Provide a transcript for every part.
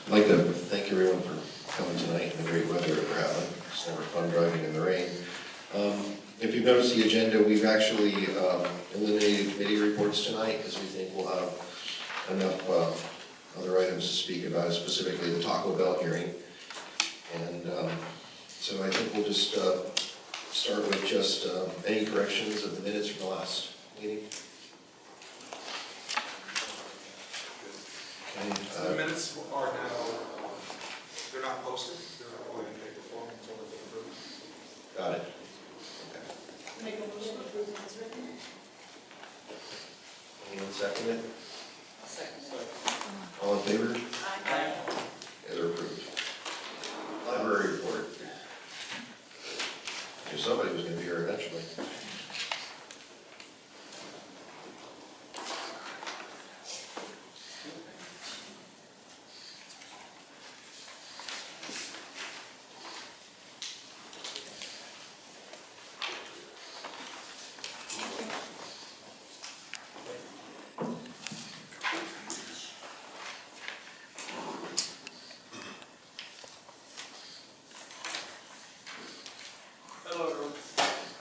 I'd like to thank everyone for coming tonight and the great weather that we're having. It's never fun driving in the rain. If you've noticed the agenda, we've actually eliminated committee reports tonight because we think we'll have enough other items to speak about, specifically the Taco Bell hearing. And so I think we'll just start with just any corrections of the minutes from the last meeting. The minutes are now, they're not posted, they're not going in paper form until they're approved. Got it. Okay. Make a motion to approve as written. Anyone second it? Second. All in favor? Aye. Yeah, they're approved. Library report. I knew somebody was going to be here eventually. Hello everyone.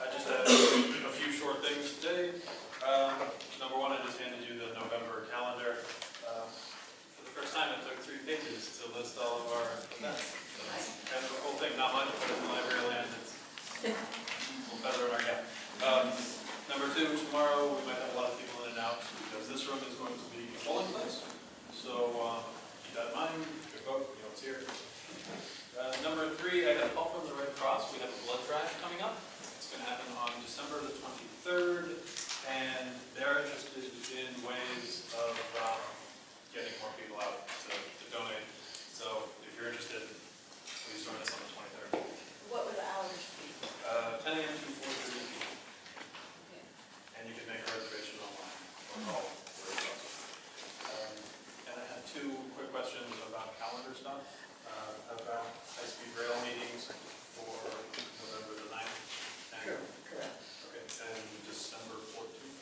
I just have a few short things today. Number one, I just handed you the November calendar. For the first time, it took 3 pages to list all of our events. So it's kind of a cool thing, not much, but in the library land, it's a little feather in our cap. Number two, tomorrow we might have a lot of people in and out because this room is going to be a polling place. So keep that in mind. Good vote, you know it's here. Number three, I got a call from the Red Cross. We have a blood drive coming up. It's going to happen on December the 23rd, and they're interested in ways of getting more people out to donate. So if you're interested, please join us on the 23rd. What would the hours be? 10 a.m. to 4:30 p.m. Okay. And you can make a reservation online or call the Red Cross. And I have 2 quick questions about calendar stuff. About high-speed rail meetings for November the 9th. And, Correct. okay, and December 14th.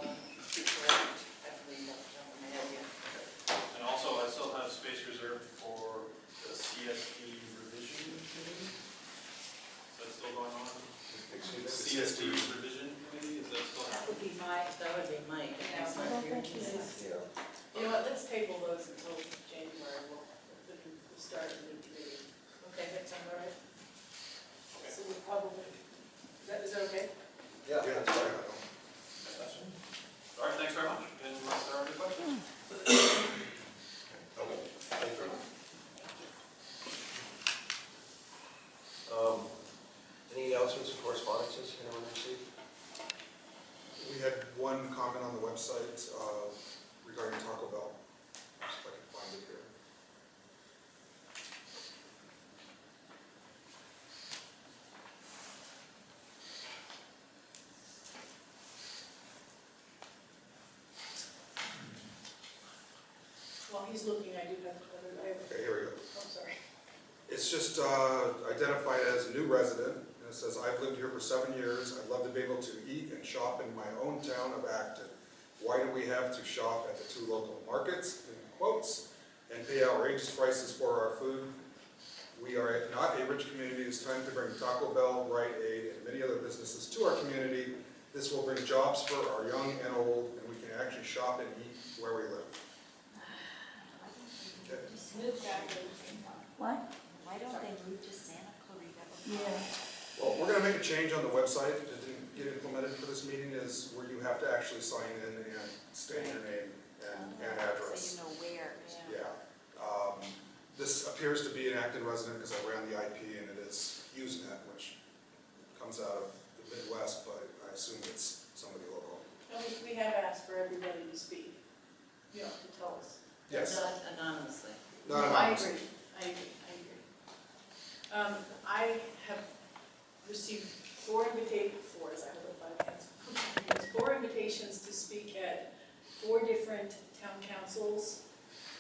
Correct. Definitely don't jump in my head yet. Okay. And also, I still have space reserved for the CSD revision committee. Is that still going on? CSD revision committee, is that still That happening? would be Mike. And that's not here. You know what, let's table those until January. We'll start a new committee. Okay, that sound all right? Okay. So we'll probably, is that okay? Yeah, Yeah, that's sorry. fine. All right, thanks very much. And unless there are any questions? Okay. Thank you. Any announcements or correspondences anyone received? We had one comment on the website regarding Taco Bell. If I can find it here. While he's looking, I do have, Okay, here we go. oh, sorry. It's just identified as a new resident, and it says, I've lived here for 7 years. I'd love to be able to eat and shop in my own town of Acton. Why do we have to shop at the 2 local markets, in quotes, and pay outrageous prices for our food? We are not a rich community. It's time to bring Taco Bell, Rite Aid, and many other businesses to our community. This will bring jobs for our young and old, and we can actually shop and eat where we live. Okay. What? Why don't they move to Santa Clarita? Yeah. Well, we're going to make a change on the website that didn't get implemented for this meeting, is where you have to actually sign in and state your name and address. So you know where. Yeah. This appears to be an Acton resident because I ran the IP, and it is Usenet, which comes out of the Midwest, but I assume it's somebody local. No, we have asked for everybody to speak, you know, to tell us. Yes. Not anonymously. Not No, anonymously. I agree. I have received 4 invitations to speak at 4 different town councils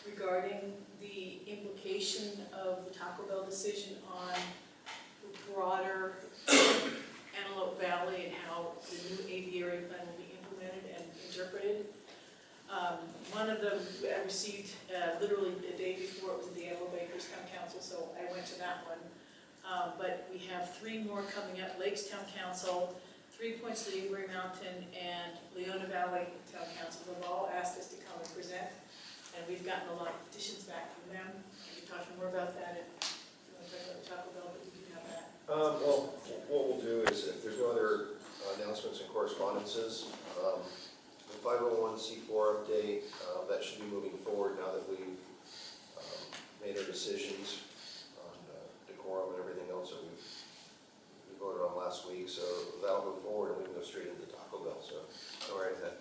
regarding the implication of the Taco Bell decision on the broader Antelope Valley and how the new aviary plan will be implemented and interpreted. one of them I received literally the day before. It was the Antelope Acres Town Council, so I went to that one. But we have 3 more coming up: Lakes Town Council, 3 Points to the Ingray Mountain, and Leona Valley Town Council have all asked us to come and present. And we've gotten a lot of petitions back from them. We can talk more about that if you want to talk about Taco Bell, but we can have that. Well, what we'll do is, if there's no other announcements and correspondences, the 501c4 update, that should be moving forward now that we've made our decisions on decorum and everything else that we voted on last week. So that'll move forward, and we can go straight into Taco Bell. So go right ahead.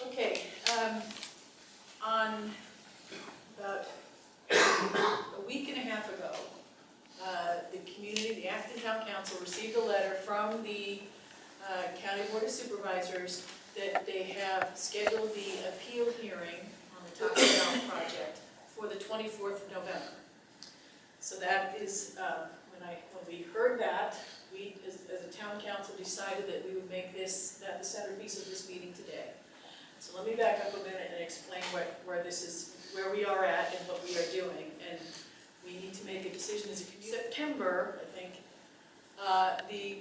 Okay, on about a week and a half ago, the Acton Town Council received a letter from the County Board of Supervisors that they have scheduled the appeal hearing on the Taco Bell project for the 24th of November. So that is, when we heard that, we, as a town council, decided that we would make that the centerpiece of this meeting today. So let me back up a minute and explain where we are at and what we are doing. And we need to make a decision as a community. September, I think, the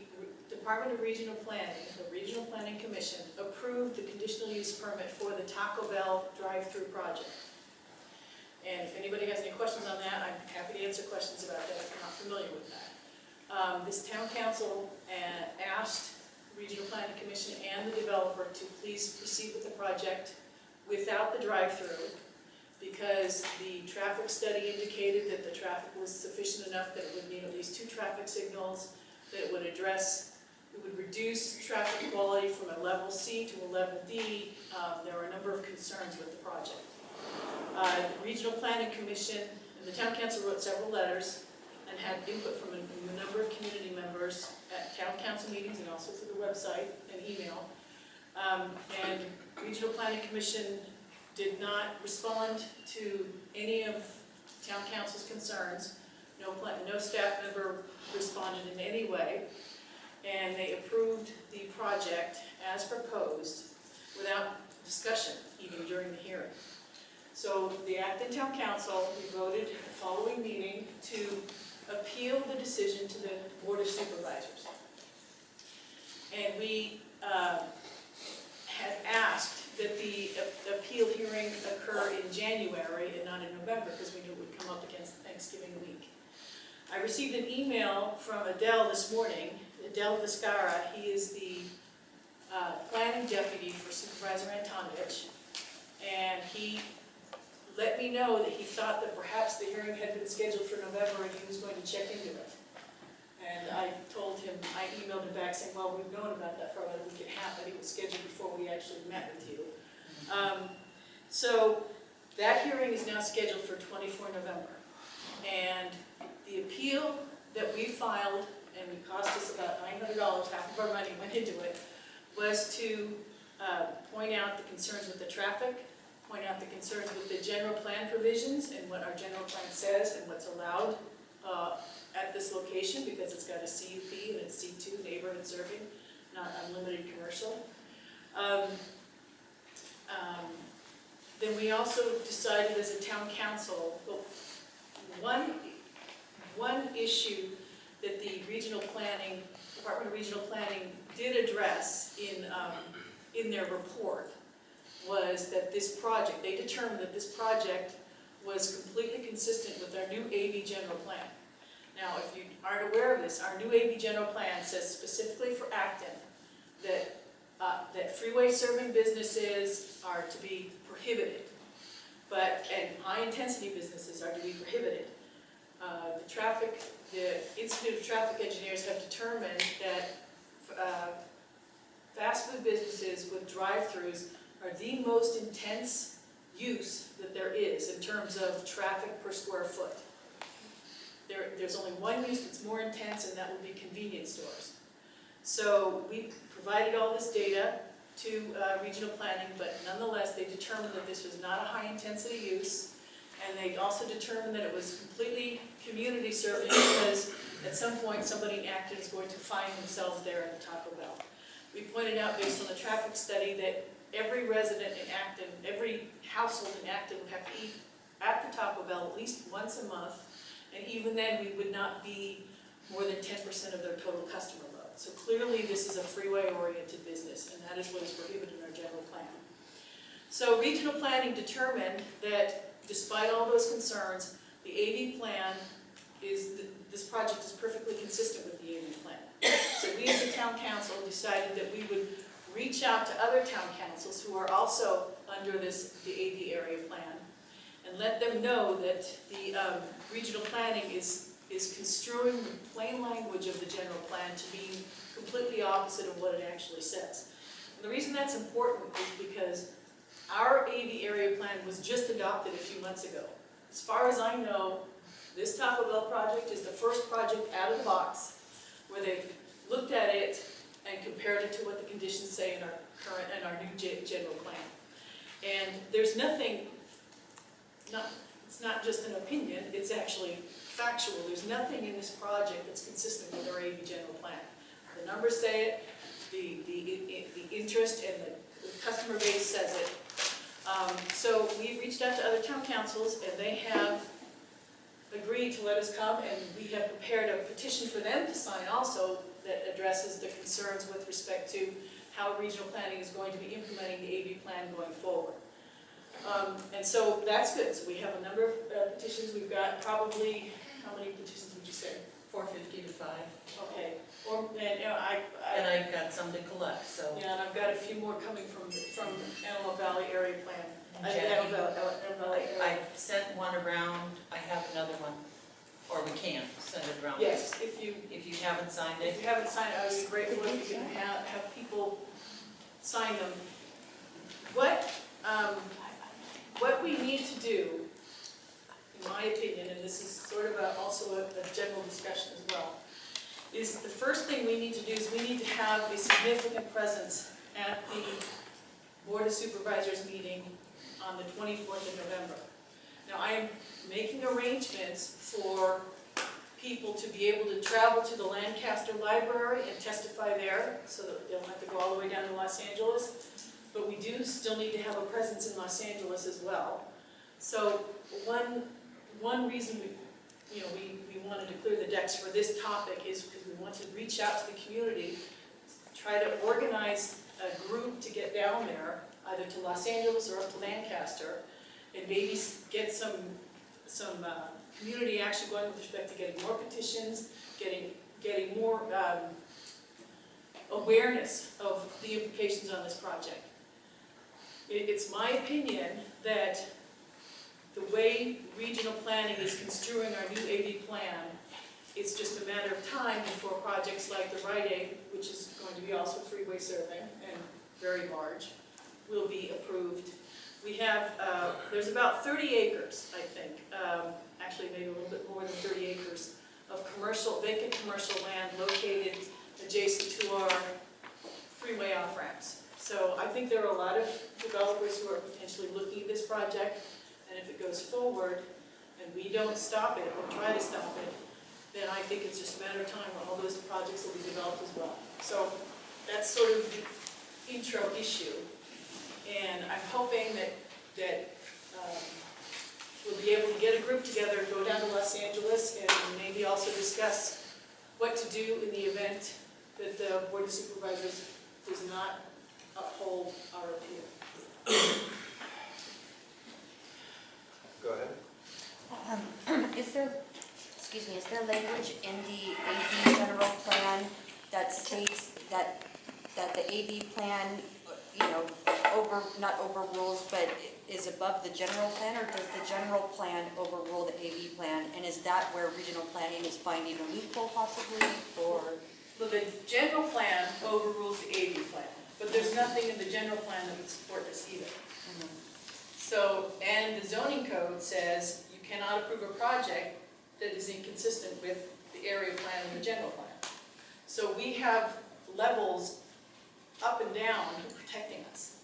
Department of Regional Planning, the Regional Planning Commission, approved the conditional use permit for the Taco Bell drive-through project. And if anybody has any questions on that, I'm happy to answer questions about that if you're not familiar with that. This town council asked the Regional Planning Commission and the developer to please proceed with the project without the drive-through, because the traffic study indicated that the traffic was sufficient enough that it would need at least 2 traffic signals, that it would reduce traffic quality from a level C to a level D. There were a number of concerns with the project. The Regional Planning Commission and the Town Council wrote several letters and had input from a number of community members at Town Council meetings and also through the website and email. And Regional Planning Commission did not respond to any of Town Council's concerns. No staff member responded in any way, and they approved the project as proposed without discussion, even during the hearing. So the Acton Town Council, we voted at the following meeting to appeal the decision to the Board of Supervisors. And we had asked that the appeal hearing occur in January and not in November, because we knew it would come up against Thanksgiving week. I received an email from Adele this morning, Adele Viscara. He is the planning deputy for Supervisor Antonovich, and he let me know that he thought that perhaps the hearing had been scheduled for November and he was going to check into it. And I told him, I emailed him back saying, well, we've known about that for about a week and a half, but it was scheduled before we actually met with you. So that hearing is now scheduled for 24 November. And the appeal that we filed, and it cost us about $900, half of our money went into it, was to point out the concerns with the traffic, point out the concerns with the general plan provisions and what our general plan says and what's allowed at this location, because it's got a CUP and it's C2, neighborhood serving, not unlimited commercial. Then we also decided as a town council, one issue that the Department of Regional Planning did address in their report was that this project, they determined that this project was completely consistent with our new AV general plan. Now, if you aren't aware of this, our new AV general plan says specifically for Acton that freeway serving businesses are to be prohibited, and high-intensity businesses are to be prohibited. The Institute of Traffic Engineers have determined that fast food businesses with drive-thrus are the most intense use that there is in terms of traffic per square foot. There's only one use that's more intense, and that would be convenience stores. So we provided all this data to regional planning, but nonetheless they determined that this was not a high-intensity use, and they also determined that it was completely community serving, because at some point somebody in Acton is going to find themselves there at the Taco Bell. We pointed out, based on the traffic study, that every resident in Acton, every household in Acton would have to eat at the Taco Bell at least once a month, and even then, we would not be more than 10% of their total customer load. So clearly, this is a freeway-oriented business, and that is what is prohibited in our general plan. So regional planning determined that despite all those concerns, the AV plan this project is perfectly consistent with the AV plan. So we as a town council decided that we would reach out to other town councils who are also under the AV area plan and let them know that the regional planning is construing the plain language of the general plan to be completely opposite of what it actually says. And the reason that's important is because our AV area plan was just adopted a few months ago. As far as I know, this Taco Bell project is the first project out of the box where they've looked at it and compared it to what the conditions say in our current and our new general plan. And there's nothing, it's not just an opinion, it's actually factual. There's nothing in this project that's consistent with our AV general plan. The numbers say it, the interest and the customer base says it. So we've reached out to other town councils and they have agreed to let us come, and we have prepared a petition for them to sign also that addresses the concerns with respect to how regional planning is going to be implementing the AV plan going forward. And so that's good. So we have a number of petitions. We've got probably, how many petitions would you say? 450 to 5. Okay. And I've got some to collect, so. Yeah, and I've got a few more coming from Antelope Valley area plan. Jackie, Antelope Valley area. I've sent one around, I have another one, or we can send it around. Yes, if you haven't signed it. If you haven't signed it, I would be grateful if you can have people sign them. What we need to do, in my opinion, and this is sort of also a general discussion as well, is the first thing we need to do is we need to have a significant presence at the Board of Supervisors meeting on the 24th of November. Now, I am making arrangements for people to be able to travel to the Lancaster Library and testify there, so that they don't have to go all the way down to Los Angeles. But we do still need to have a presence in Los Angeles as well. So one reason we wanted to clear the decks for this topic is because we want to reach out to the community, try to organize a group to get down there, either to Los Angeles or up to Lancaster, and maybe get some community action going with respect to getting more petitions, getting more awareness of the implications on this project. It's my opinion that the way regional planning is construing our new AV plan, it's just a matter of time before projects like the Rite Aid, which is going to be also freeway serving and very large, will be approved. We have, there's about 30 acres, I think, actually maybe a little bit more than 30 acres of vacant commercial land located adjacent to our freeway off-ramps. So I think there are a lot of developers who are potentially looking at this project, and if it goes forward and we don't stop it or try to stop it, then I think it's just a matter of time when all those projects will be developed as well. So that's sort of the intro issue. And I'm hoping that we'll be able to get a group together, go down to Los Angeles, and maybe also discuss what to do in the event that the Board of Supervisors does not uphold our appeal. Go ahead. Is there language in the AV general plan that states that the AV plan, not overrules, but is above the general plan, or does the general plan overrule the AV plan? And is that where regional planning is finding a loophole possibly, or? Well, the general plan overrules the AV plan, but there's nothing in the general plan that would support this either. So, and the zoning code says you cannot approve a project that is inconsistent with the area plan and the general plan. So we have levels up and down protecting us.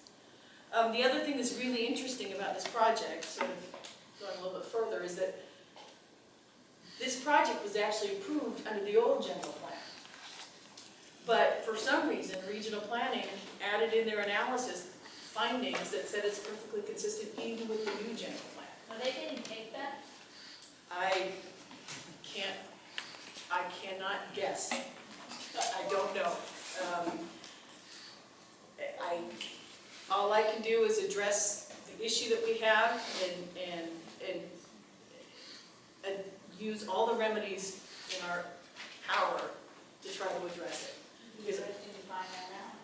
The other thing that's really interesting about this project, sort of going a little bit further, is that this project was actually approved under the old general plan. But for some reason, regional planning added in their analysis findings that said it's perfectly consistent even with the new general plan. Well, they didn't take that? I cannot guess. I don't know. All I can do is address the issue that we have and use all the remedies in our power to try to address it. Because Did you find that out?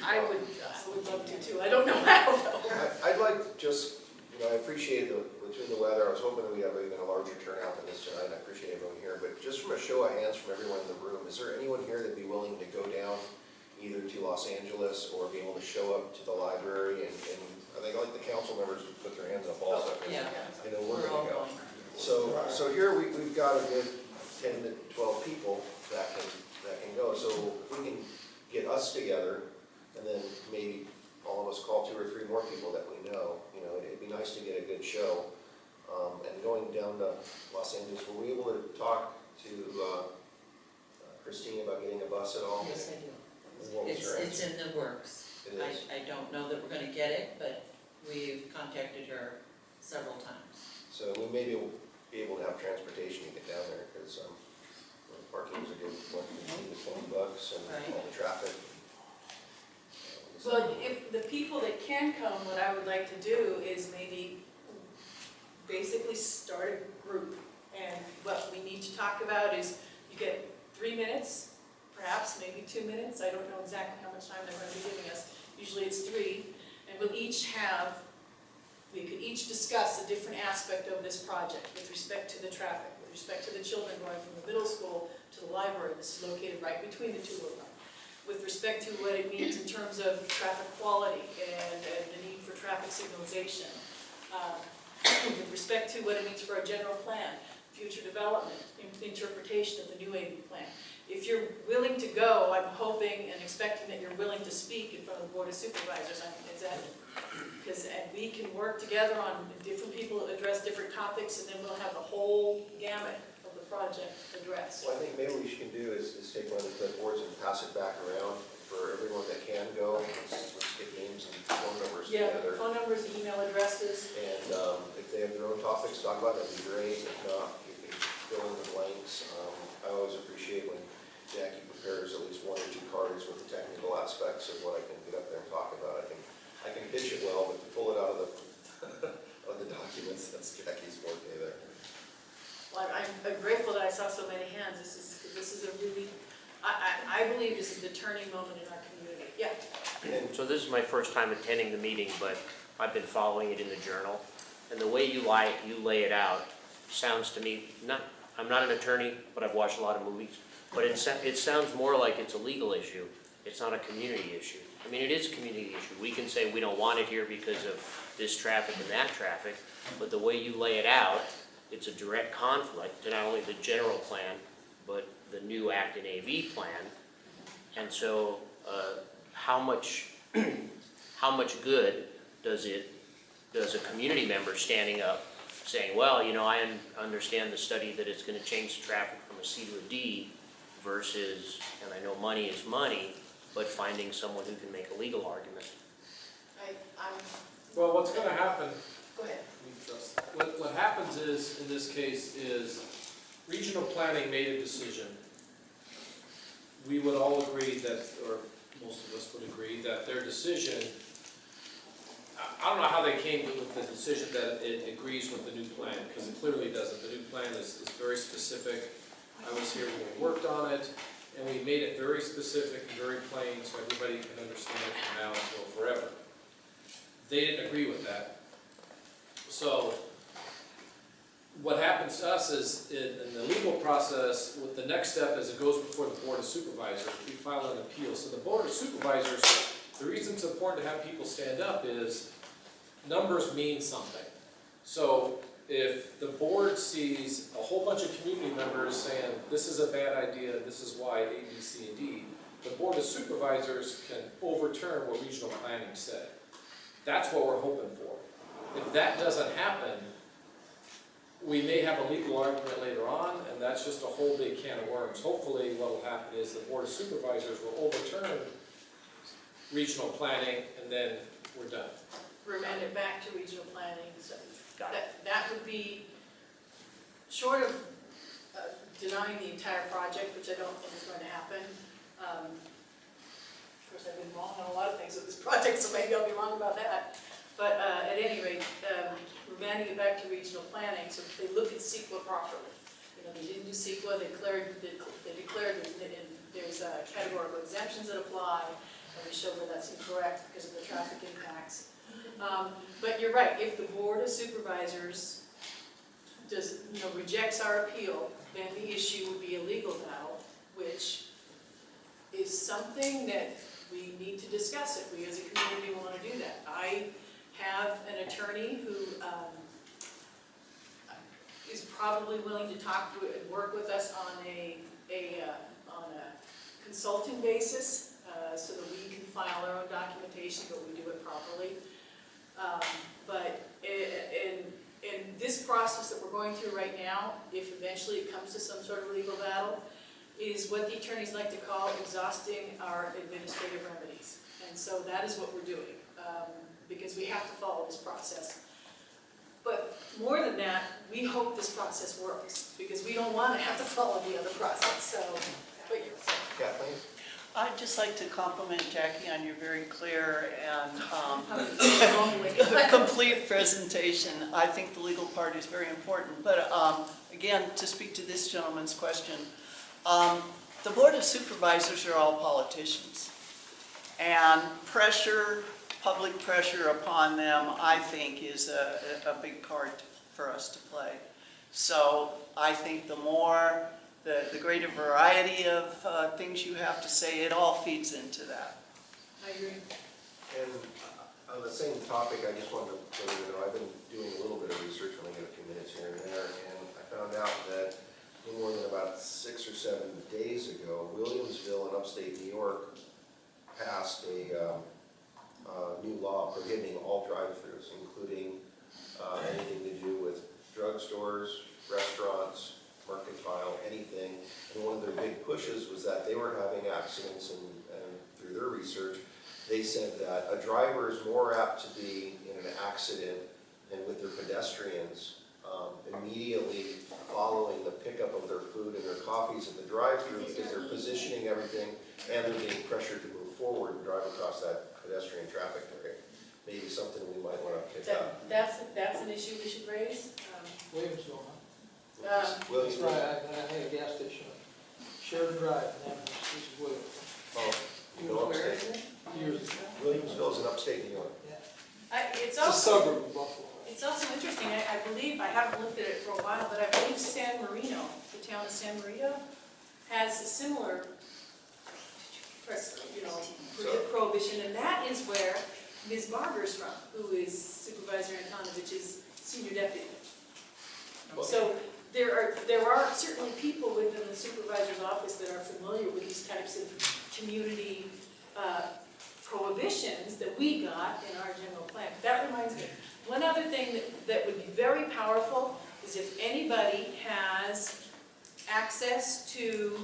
I would love to too. I don't know how though. I'd like just, I appreciate between the weather, I was hoping that we'd have even a larger turnout than this tonight, I appreciate everyone here, but just from a show of hands from everyone in the room, is there anyone here that'd be willing to go down either to Los Angeles or be able to show up to the library and I think like the council members would put their hands up also. Yeah. We're all gonna go. going. So here we've got a good 10 to 12 people that can go, so if we can get us together and then maybe all of us call 2 or 3 more people that we know, it'd be nice to get a good show. And going down to Los Angeles, were we able to talk to Christine about getting a bus at all? Yes, I do. What was her It's answer? in the works. It is. I don't know that we're gonna get it, but we've contacted her several times. So we may be able to have transportation to get down there, because parking is a good $15 to $20 and all the traffic. Well, if the people that can come, what I would like to do is maybe basically start a group. And what we need to talk about is, you get 3 minutes, perhaps maybe 2 minutes. I don't know exactly how much time they're going to be giving us. Usually it's 3. And we could each discuss a different aspect of this project with respect to the traffic, with respect to the children going from the middle school to the library. This is located right between the two of them. With respect to what it means in terms of traffic quality and the need for traffic signalization. With respect to what it means for our general plan, future development, interpretation of the new AV plan. If you're willing to go, I'm hoping and expecting that you're willing to speak in front of the Board of Supervisors. And we can work together on different people address different topics, and then we'll have the whole gamut of the project addressed. Well, I think maybe what we should do is take one of the clipboards and pass it back around for everyone that can go. Let's get names and phone numbers together. Phone numbers, email addresses. And if they have their own topics to talk about, that'd be great. If not, you can fill in the blanks. I always appreciate when Jackie prepares at least 1 or 2 cards with the technical aspects of what I can get up there and talk about. I can pitch it well, but to pull it out of the documents, that's Jackie's forte there. Well, I'm grateful that I saw so many hands. This is a really, I believe this is the turning moment in our community. Yeah. So this is my first time attending the meeting, but I've been following it in the journal. And the way you lay it out sounds to me, I'm not an attorney, but I've watched a lot of movies, but it sounds more like it's a legal issue. It's not a community issue. I mean, it is a community issue. We can say we don't want it here because of this traffic and that traffic, but the way you lay it out, it's a direct conflict to not only the general plan, but the new Acton AV plan. And so, how much good does a community member standing up saying, well, I understand the study that it's going to change the traffic from a C to a D versus, and I know money is money, but finding someone who can make a legal argument. Well, what's going to happen, Go ahead. what happens is, in this case, is regional planning made a decision. We would all agree that, or most of us would agree, that their decision, I don't know how they came with the decision that it agrees with the new plan, because it clearly doesn't. The new plan is very specific. I was here when we worked on it, and we made it very specific and very plain so everybody can understand it from now until forever. They didn't agree with that. So what happens to us is, in the legal process, the next step is it goes before the Board of Supervisors. We file an appeal. So the Board of Supervisors, the reason it's important to have people stand up is numbers mean something. So if the board sees a whole bunch of community members saying, this is a bad idea, this is why A, B, C, and D, the Board of Supervisors can overturn what regional planning said. That's what we're hoping for. If that doesn't happen, we may have a legal argument later on, and that's just a whole big can of worms. Hopefully what will happen is the Board of Supervisors will overturn regional planning, and then we're done. Remand it back to regional planning, so Got it. that would be, short of denying the entire project, which I don't think is going to happen. Of course, I've been wrong on a lot of things with this project, so maybe I'll be wrong about that. But at any rate, remanding it back to regional planning, so they look at CEQA properly. You know, they didn't do CEQA, they declared there's categorical exemptions that apply, and we show that that's incorrect because of the traffic impacts. But you're right, if the Board of Supervisors rejects our appeal, then the issue would be a legal battle, which is something that we need to discuss if we as a community want to do that. I have an attorney who is probably willing to work with us on a consulting basis, so that we can file our own documentation, but we do it properly. But in this process that we're going through right now, if eventually it comes to some sort of legal battle, is what the attorneys like to call exhausting our administrative remedies. And so that is what we're doing, because we have to follow this process. But more than that, we hope this process works, because we don't want to have to follow the other process. So, but you're Kathleen? I'd just like to compliment Jackie on your very clear and complete presentation. I think the legal part is very important. But again, to speak to this gentleman's question, the Board of Supervisors are all politicians. And public pressure upon them, I think, is a big card for us to play. So I think the greater variety of things you have to say, it all feeds into that. I agree. And on the same topic, I just wanted to let you know, I've been doing a little bit of research when I get a few minutes here and there, and I found out that no more than about 6 or 7 days ago, Williamsville in upstate New York passed a new law prohibiting all drive-thrus, including anything to do with drugstores, restaurants, mercantile, anything. And one of their big pushes was that they were having accidents, and through their research, they said that a driver is more apt to be in an accident than with their pedestrians immediately following the pickup of their food and their coffees at the drive-thru, because they're positioning everything and they're being pressured to move forward and drive across that pedestrian traffic area. Maybe something we might want to pick up. That's an issue we should raise. Williamsville, huh? That's Williamsville. right, I had a gas station, Sheridan Drive, and this is Williamsville. Oh, you know Where is upstate? it? Years ago. Williamsville is in upstate New York. Yeah. It's It's a also suburb of Buffalo. It's also interesting, I believe, I haven't looked at it for a while, but I believe San Marino, the town of San Marino, has a similar, prohibition, and that is where Ms. Barber's from, who is Supervisor Antonovich's senior deputy. So there are certainly people within the supervisor's office that are familiar with these types of community prohibitions that we got in our general plan. That reminds me, one other thing that would be very powerful is if anybody has access to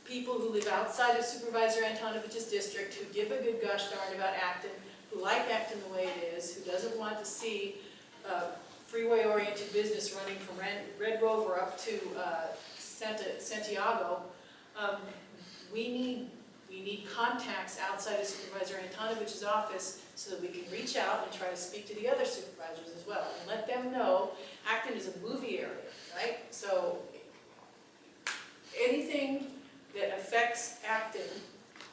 people who live outside of Supervisor Antonovich's district, who give a good gosh darn about Acton, who like Acton the way it is, who doesn't want to see freeway-oriented business running from Red Rover up to Santiago. We need contacts outside of Supervisor Antonovich's office so that we can reach out and try to speak to the other supervisors as well and let them know Acton is a movie area, right? So anything that affects Acton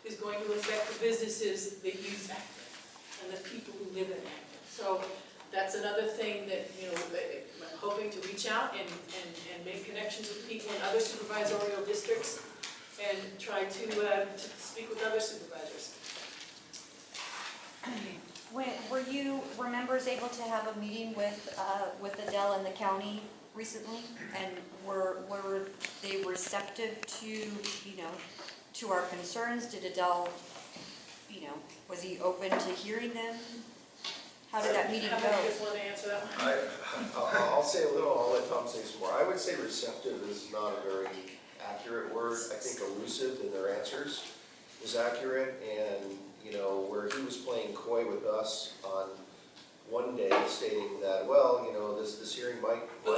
is going to affect the businesses that use Acton and the people who live in Acton. So that's another thing that, I'm hoping to reach out and make connections with people in other supervisorial districts and try to speak with other supervisors. Were members able to have a meeting with Adele and the county recently? And were they receptive to our concerns? Did Adele, was he open to hearing them? How did that meeting go? How many of you want to answer that one? I'll say a little, I'll let Tom say some more. I would say receptive is not a very accurate word. I think elusive in their answers is accurate, and you know, where he was playing coy with us on one day stating that, well, you know, this hearing might be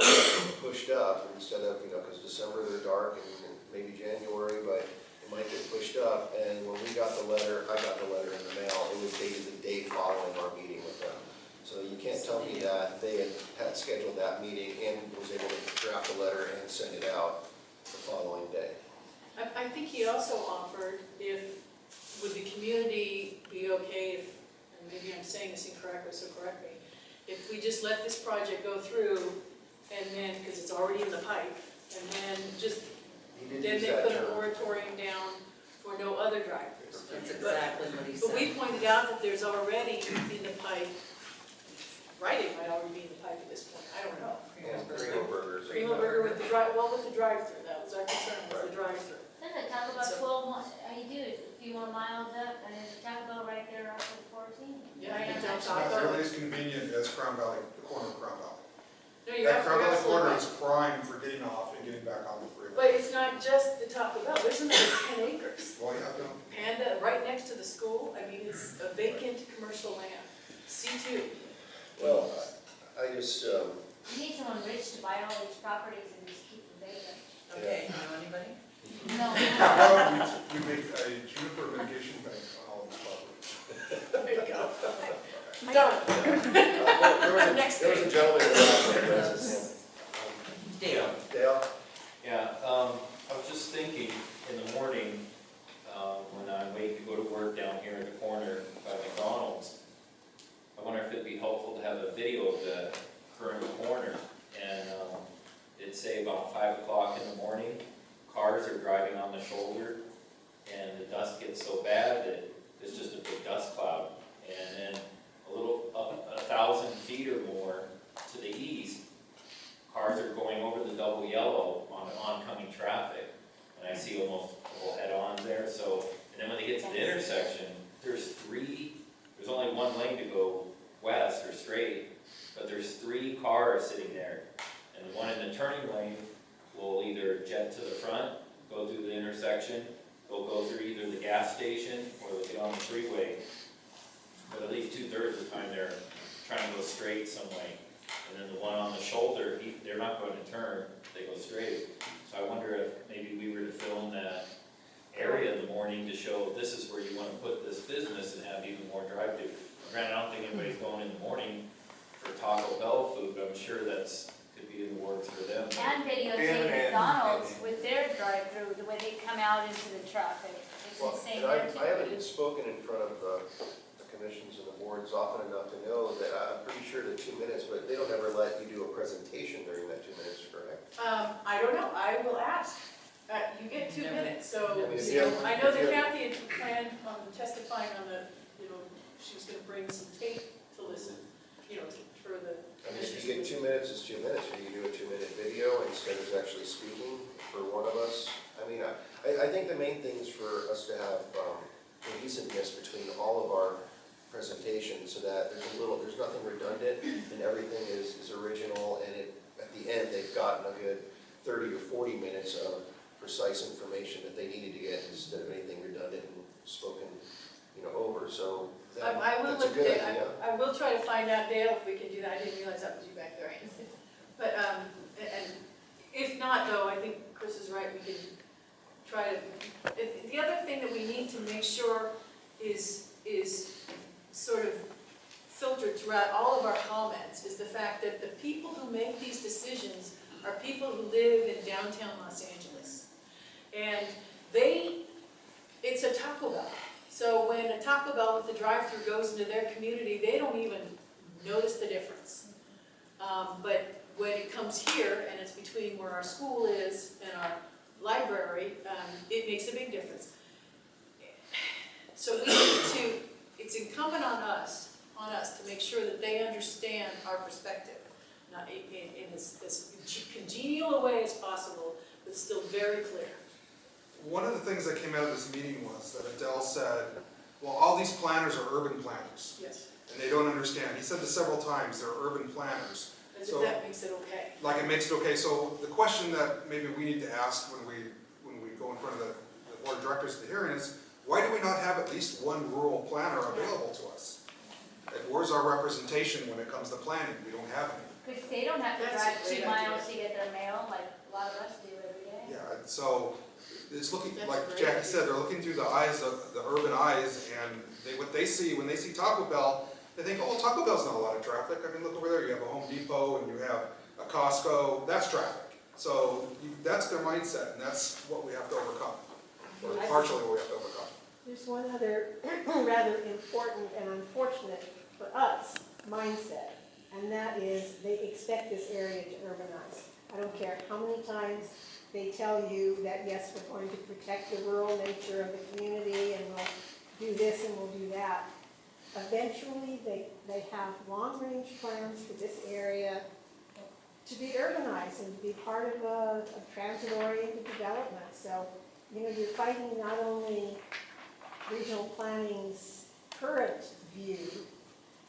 pushed up instead of, you know, because December they're dark and maybe January, but it might get pushed up. And when we got the letter, I got the letter in the mail, it was dated the day following our meeting with them. So you can't tell me that they had scheduled that meeting and was able to draft a letter and send it out the following day. I think he also offered if, would the community be okay if, and maybe I'm saying this incorrectly, so correct me, if we just let this project go through and then, because it's already in the pipe, and then just, then they put a moratorium down for no other drive-throughs. That's exactly what he But said. we pointed out that there's already in the pipe, writing might already be in the pipe at this point, I don't know. Primo burgers. Primo burger with the with the drive-through, that was our concern, was the drive-through. Then they talk about So- 12 months, you do it a few more miles up, and there's a Taco Bell right there off of 14. Yeah, Right you on don't that talk Not about- nearly as convenient as Crown Valley, the corner of Crown Valley. No, you're That Crown Valley absolutely corner right. is prime for getting off and getting back on the freeway. But it's not just the Taco Bell, there's another 10 acres. Well, yeah, no. And right next to the school, I mean, it's a vacant commercial land, C2. Well, I just, You need someone rich to buy all these properties and just keep them vacant. Okay, you know anybody? No. How about we make a juniper mitigation bank on all these properties? There you go. Done. Next there was a thing. gentleman in the last Dale. Dale? Yeah, I was just thinking in the morning, when I wait to go to work down here in the corner by McDonald's, I wonder if it'd be helpful to have a video of the current corner. And it'd say about 5 o'clock in the morning, cars are driving on the shoulder, and the dust gets so bad that it's just a big dust cloud. And then a little up 1,000 feet or more to the east, cars are going over the double yellow on oncoming traffic. And I see almost a couple head-ons there. So, and then when they get to the intersection, there's only one lane to go west or straight, but there's 3 cars sitting there. And the one in the turning lane will either jet to the front, go through the intersection, they'll go through either the gas station or they'll get on the freeway. But at least 2/3 of the time they're trying to go straight some way. And then the one on the shoulder, they're not going to turn, they go straight. So I wonder if maybe we were to film that area in the morning to show this is where you want to put this business and have even more drive-through. Granted, I don't think anybody's going in the morning for Taco Bell food, but I'm sure that's could be in the works for them. And videotape McDonald's with their drive-through, the way they come out into the traffic. It's Well, insane. and They're I haven't typically- spoken in front of the commissions and the boards often enough to know that I'm pretty sure the 2 minutes, but they don't ever let you do a presentation during that 2 minutes, correct? I don't know, I will ask. You get 2 Never- minutes, so, never seen you know, it. I know If that you- Kathy had planned on testifying on the, you know, she was gonna bring some tape to listen, you know, for the I mean, if commissioners. you get 2 minutes, it's 2 minutes, or you do a 2-minute video instead of actually speaking for one of us. I mean, I think the main thing is for us to have cohesiveness between all of our presentations so that there's nothing redundant and everything is original, and at the end, they've gotten a good 30 or 40 minutes of precise information that they needed to get instead of anything redundant and spoken, you know, over. So I will that's a look good at, idea. I will try to find out, Dale, if we can do that. I didn't realize that was you back there. But, and if not, though, I think Chris is right, we can try to, the other thing that we need to make sure is sort of filtered throughout all of our comments is the fact that the people who make these decisions are people who live in downtown Los Angeles. And it's a Taco Bell. So when a Taco Bell with the drive-thru goes into their community, they don't even notice the difference. But when it comes here, and it's between where our school is and our library, it makes a big difference. So we need to, it's incumbent on us to make sure that they understand our perspective, not in as congenial a way as possible, but still very clear. One of the things that came out of this meeting was that Adele said, well, all these planners are urban planners, Yes. and they don't understand. He said this several times, they're urban planners. As So- if that makes it okay. Like it makes it okay. So the question that maybe we need to ask when we go in front of the board of directors at the hearing is, why do we not have at least one rural planner available to us? And where's our representation when it comes to planning? We don't have any. Because they don't have to That's a drive great 2 miles idea. to get their mail like a lot of us do every day. Yeah, so it's looking, That's like great. Jackie said, they're looking through the eyes of, the urban eyes, and what they see, when they see Taco Bell, they think, oh, Taco Bell's not a lot of traffic. I mean, look over there, you have a Home Depot and you have a Costco, that's traffic. So that's their mindset, and that's what we have to overcome, or partially what we have to overcome. There's one other rather important and unfortunate for us mindset, and that is they expect this area to urbanize. I don't care how many times they tell you that, yes, we're going to protect the rural nature of the community and we'll do this and we'll do that. Eventually, they have long-range plans for this area to be urbanized and to be part of a transit-oriented development. So, you know, you're fighting not only regional planning's current view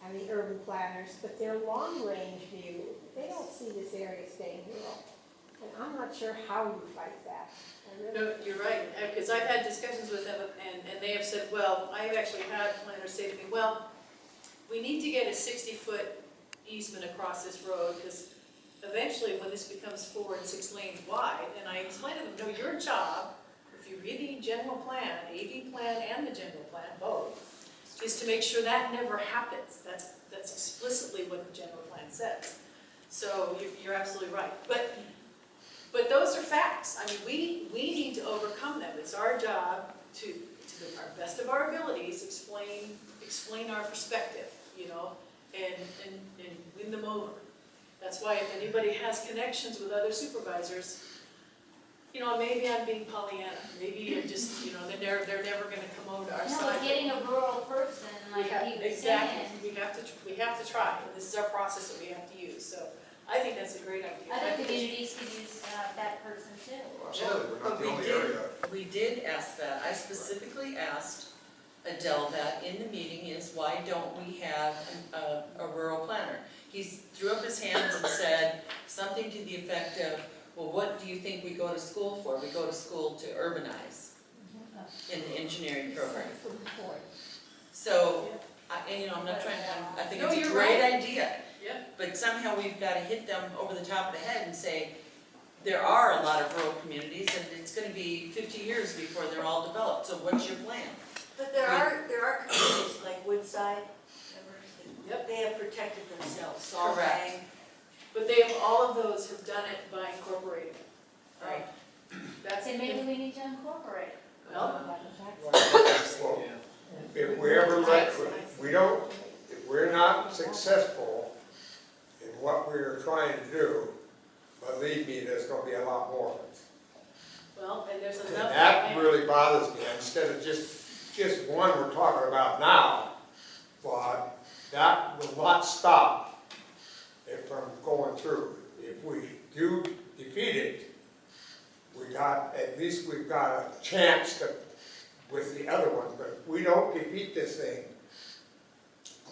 and the urban planners, but their long-range view. They don't see this area staying rural. And I'm not sure how you fight that. No, you're right, because I've had discussions with them, and they have said, well, I've actually had planners say to me, well, we need to get a 60-foot easement across this road, because eventually, when this becomes 4 and 6 lanes wide, and I explained to them, no, your job, if you read the general plan, AV plan and the general plan, both, is to make sure that never happens. That's explicitly what the general plan says. So you're absolutely right. But those are facts. I mean, we need to overcome them. It's our job to our best of our abilities, explain our perspective, you know, and win them over. That's why if anybody has connections with other supervisors, you know, maybe I'm being Pollyanna. Maybe I'm just, you know, they're never going to come over to our No, side. but getting a rural person, like he was Exactly. saying. We have to try. And this is our process that we have to use. So I think that's a great idea. Other communities could use that person too. Absolutely, we're not But the only area. we did ask that. I specifically asked Adele that in the meeting is, why don't we have a rural planner? He threw up his hands and said something to the effect of, well, what do you think we go to school for? We go to school to urbanize in the engineering program. So, you know, I'm not trying to, I think No, it's a you're great right. idea. Yeah. But somehow we've got to hit them over the top of the head and say, there are a lot of rural communities and it's going to be 50 years before they're all developed. So what's your plan? But there are communities like Woodside, Yep. they have protected themselves, Correct. Saltang. But they have, all of those have done it by incorporating. Right. That's Then maybe we need to incorporate. Well, Well, if we ever if we're not successful in what we're trying to do, believe me, there's gonna be a lot more. well, and there's And enough. that really bothers me, instead of just one we're talking about now, but that will not stop it from going through. If we do defeat it, at least we've got a chance with the other ones, but if we don't defeat this thing,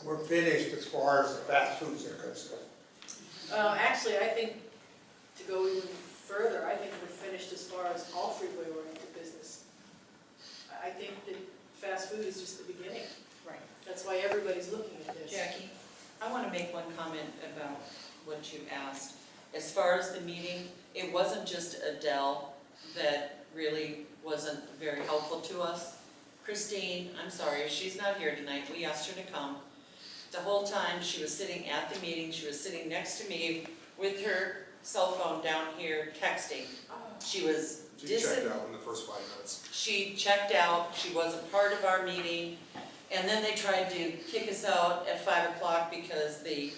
we're finished as far as the fast foods are concerned. Actually, I think, to go even further, I think we're finished as far as all freeway-oriented business. I think that fast food is just the beginning. Right. That's why everybody's looking at this. Jackie, I want to make one comment about what you asked. As far as the meeting, it wasn't just Adele that really wasn't very helpful to us. Christine, I'm sorry, she's not here tonight. We asked her to come. The whole time she was sitting at the meeting, she was sitting next to me with her cell phone down here texting. She was She checked out in the first 5 minutes. She checked out, she wasn't part of our meeting, and then they tried to kick us out at 5 o'clock because the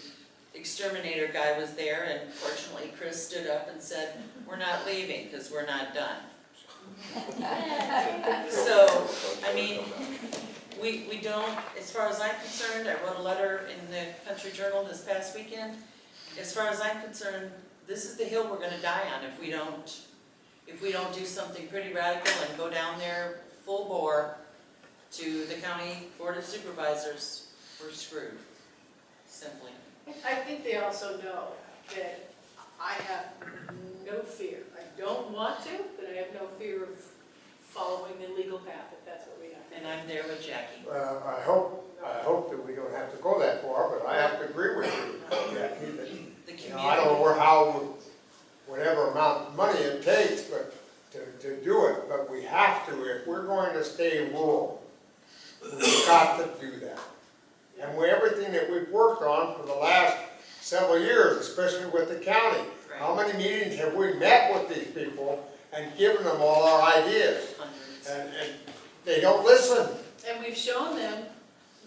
exterminator guy was there, and fortunately Chris stood up and said, we're not leaving because we're not done. So, I mean, we don't, as far as I'm concerned, I wrote a letter in the Country Journal this past weekend. As far as I'm concerned, this is the hill we're gonna die on if we don't do something pretty radical and go down there full bore to the County Board of Supervisors, we're screwed, simply. I think they also know that I have no fear. I don't want to, but I have no fear of following the legal path if that's what we have to And I'm there with Jackie. I hope that we don't have to go that far, but I have to agree with you, Jackie, that, The you know, I don't know whatever amount of money it takes, but to do it, but we have to, if we're going to stay rural, we've got to do that. And everything that we've worked on for the last several years, especially with the county, how many meetings have we met with these people and given them all our ideas? Hundreds. And they don't listen. And we've shown them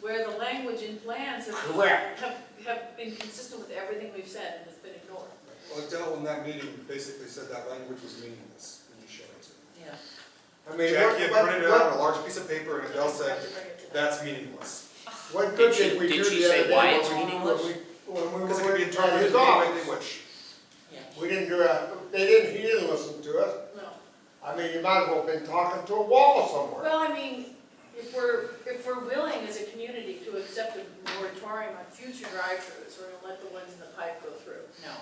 where the language in plans Correct. have been consistent with everything we've said and it's been ignored. Well, Adele in that meeting basically said that language was meaningless when you showed it to me. Yeah. I mean, Jackie had printed it out on a large piece of paper and Adele said, that's meaningless. what good did we Did do she the say other why day it's when we Because it were could be in interpreted his any way office? they wish. Yeah. We didn't do he didn't listen to us. No. I mean, you might as well have been talking to a wall somewhere. Well, I mean, if we're willing as a community to accept a moratorium on future drive-throughs, we're gonna let the ones in the pipe go through. No.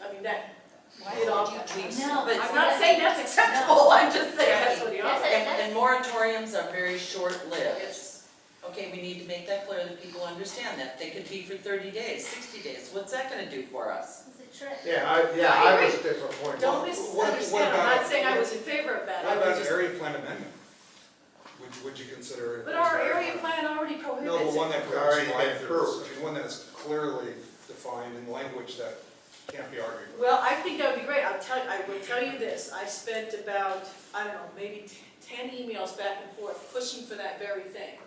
I mean, that, Why it all would you comes. tweak? No, But I'm not saying that's acceptable, I'm just saying that's what he Yes, offered. And moratoriums are very short-lived. Yes. Okay, we need to make that clear that people understand that. They could be for 30 days, 60 days. What's that gonna do for us? It's a trick. I was disappointed. Don't misunderstand, I'm not saying I was in favor of that. What I about was an just- area plan amendment? Would you consider it? But our area plan already No, prohibits but one it. that Already prohibits been drive-throughs. approved. I mean, one that is clearly defined in language that can't be argued with. Well, I think that would be great, I will tell you this, I spent about, I don't know, maybe 10 emails back and forth pushing for that very thing.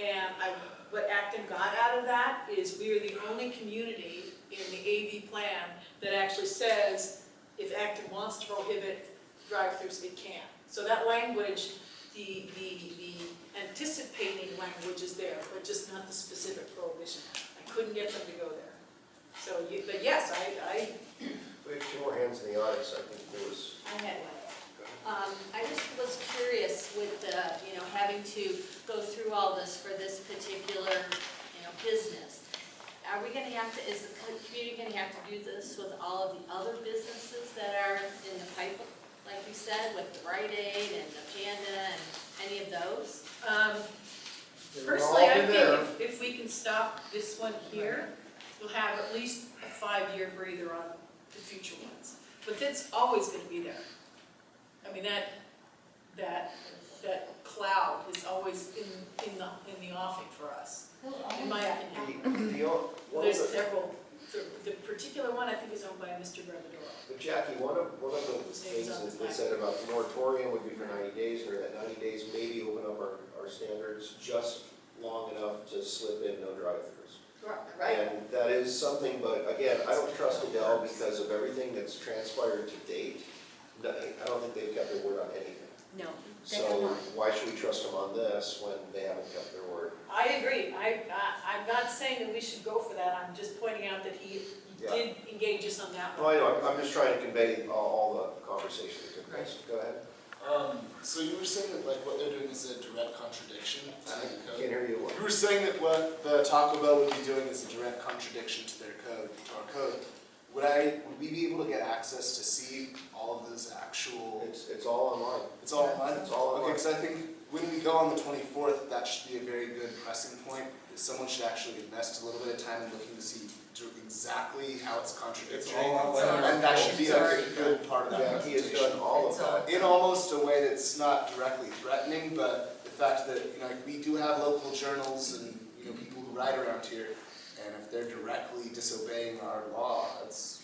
And what Acton got out of that is we are the only community in the AV plan that actually says if Acton wants to prohibit drive-throughs, it can. So that language, the anticipating language is there, but just not the specific prohibition. I couldn't get them to go there. So, but yes, I We have two more hands in the audience, I think there was. I had one. I just was curious with, having to go through all this for this particular, business. Are we gonna have to, is the community gonna have to do this with all of the other businesses that are in the pipe, like you said, with the Rite Aid and the Panda and any of those? personally, I think if we can stop this one here, we'll have at least a 5-year breather on the future ones. But that's always gonna be there. I mean, that cloud is always in the offing for us, in my opinion. There's several, the particular one I think is owned by Mr. Gravadoro. But Jackie, one of the things that they said about the moratorium would be for 90 days, or that 90 days maybe open up our standards just long enough to slip in no drive-throughs. Right. And that is something, but again, I don't trust Adele because of everything that's transpired to date. I don't think they've kept their word on anything. No, they So have not. why should we trust them on this when they haven't kept their word? I agree. I'm not saying that we should go for that. I'm just pointing out that he did engage us on that Well, one. I know, I'm just trying to convey all the conversation that took place. Go ahead. So you were saying that like what they're doing is a direct contradiction to the code? Can't hear you. You were saying that what the Taco Bell would be doing is a direct contradiction to their code, to our code. Would we be able to get access to see all of those actual? It's all online. It's all online? It's all online. Okay, because I think when we go on the 24th, that should be a very good pressing point. Someone should actually invest a little bit of time in looking to see exactly how it's contradictory. It's all online. And that should be a good part of that Yeah, he has presentation. done all of that. In almost a way that's not directly threatening, but the fact that, we do have local journals and, people who write around here, and if they're directly disobeying our law, it's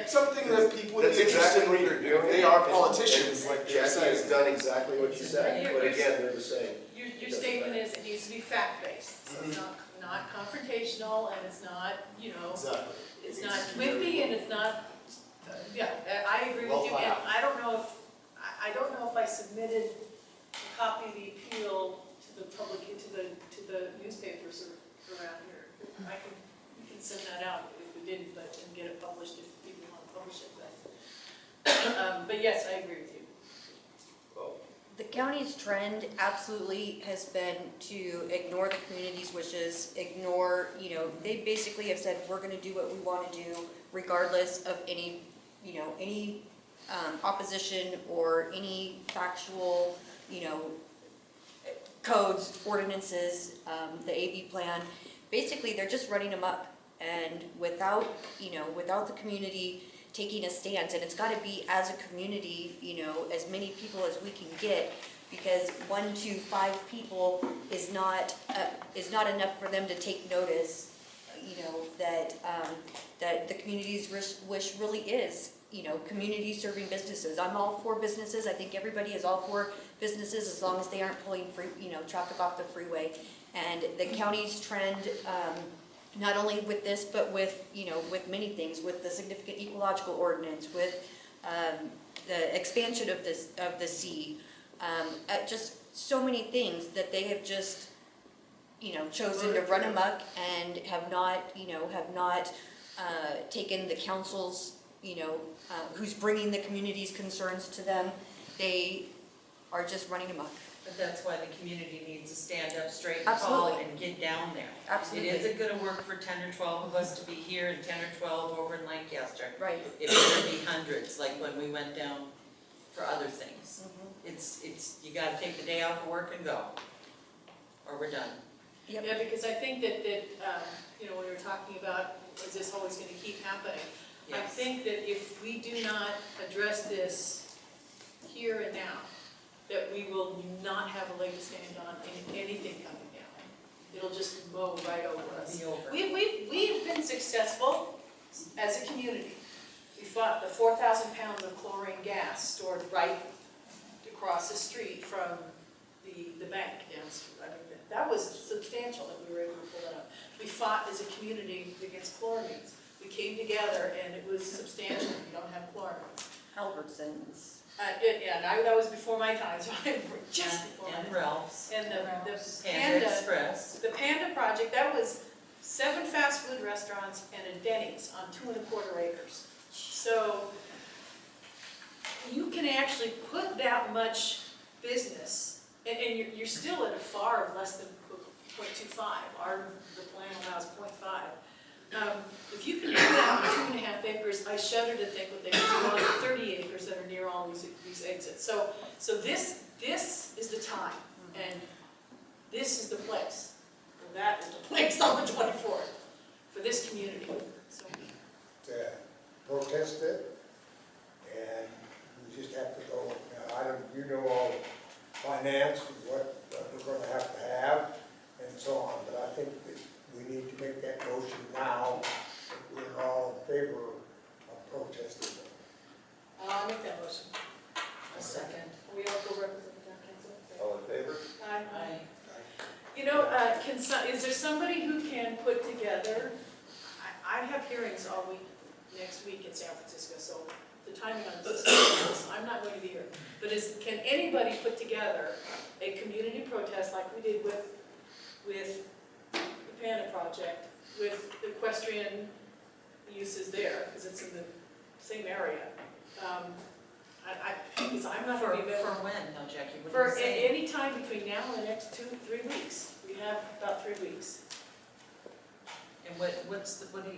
something that people would be interested in reading. They are politicians, like you're Jackie has saying. done exactly what you said, but again, they're the same. Your statement is it needs to be fact-based. So it's not confrontational and it's not, Exactly. it's not wimpy and it's not, I agree with you. And I don't know if I submitted a copy of the appeal to the public, to the newspapers around here. We can send that out if we didn't, and get it published if people want to publish it. But yes, I agree with you. The county's trend absolutely has been to ignore the community's wishes, they basically have said, we're gonna do what we wanna do regardless of any opposition or any factual, codes, ordinances, the AV plan. Basically, they're just running them up, and without the community taking a stance, and it's gotta be as a community, as many people as we can get, because 1 to 5 people is not enough for them to take notice, that the community's wish really is, community serving businesses. I'm all for businesses. I think everybody is all for businesses as long as they aren't pulling traffic off the freeway. And the county's trend, not only with this, but with many things, with the significant ecological ordinance, with the expansion of the sea, just so many things that they have just chosen to run amok and have not taken the council's, who's bringing the community's concerns to them. They are just running amok. But that's why the community needs to stand up straight and tall and get down there. Absolutely. It isn't gonna work for 10 or 12 of us to be here and 10 or 12 over in Lancaster. Right. It's gonna be hundreds, like when we went down for other things. You gotta take the day off of work and go, or we're done. Yeah, because I think that, when we were talking about, is this always gonna keep happening? I Yes. think that if we do not address this here and now, that we will not have a leg to stand on in anything coming down. It'll just mow right over us. Be over. We've been successful as a community. We fought the 4,000 pounds of chlorine gas stored right across the street from the bank down. I mean, that was substantial that we were able to pull that up. We fought as a community against chloramines. We came together and it was substantial. We don't have chloramines. Albertsons. That was before my time, so just before my And time. Ralph's. And the Panda Express. the Panda project, that was 7 fast food restaurants and a Denny's on 2¼ acres. So you can actually put that much business, and you're still at a FAR of less than 0.25. The plan allows 0.5. If you can do that on 2½ acres, I shudder to think what they can do on 30 acres that are near all these exits. So this is the time, and this is the place. And that is the place on the 24th for this community. So. Protest it, and we just have to go, all the finance, what we're gonna have to have, and so on, but I think that we need to make that motion now, if we're all in favor of protesting it. I'll make that motion. A second. We all go represent the town council. All in favor? Aye. Is there somebody who can put together, I have hearings all week, next week in San Francisco, so the timing on this is, I'm not going to be here. But can anybody put together a community protest like we did with the Panda project, with equestrian uses there, because it's in the same area? Because I'm not going to be available. For when, though, Jackie? What For are you saying? any time between now and the next 2-3 weeks. We have about 3 weeks. And what do you,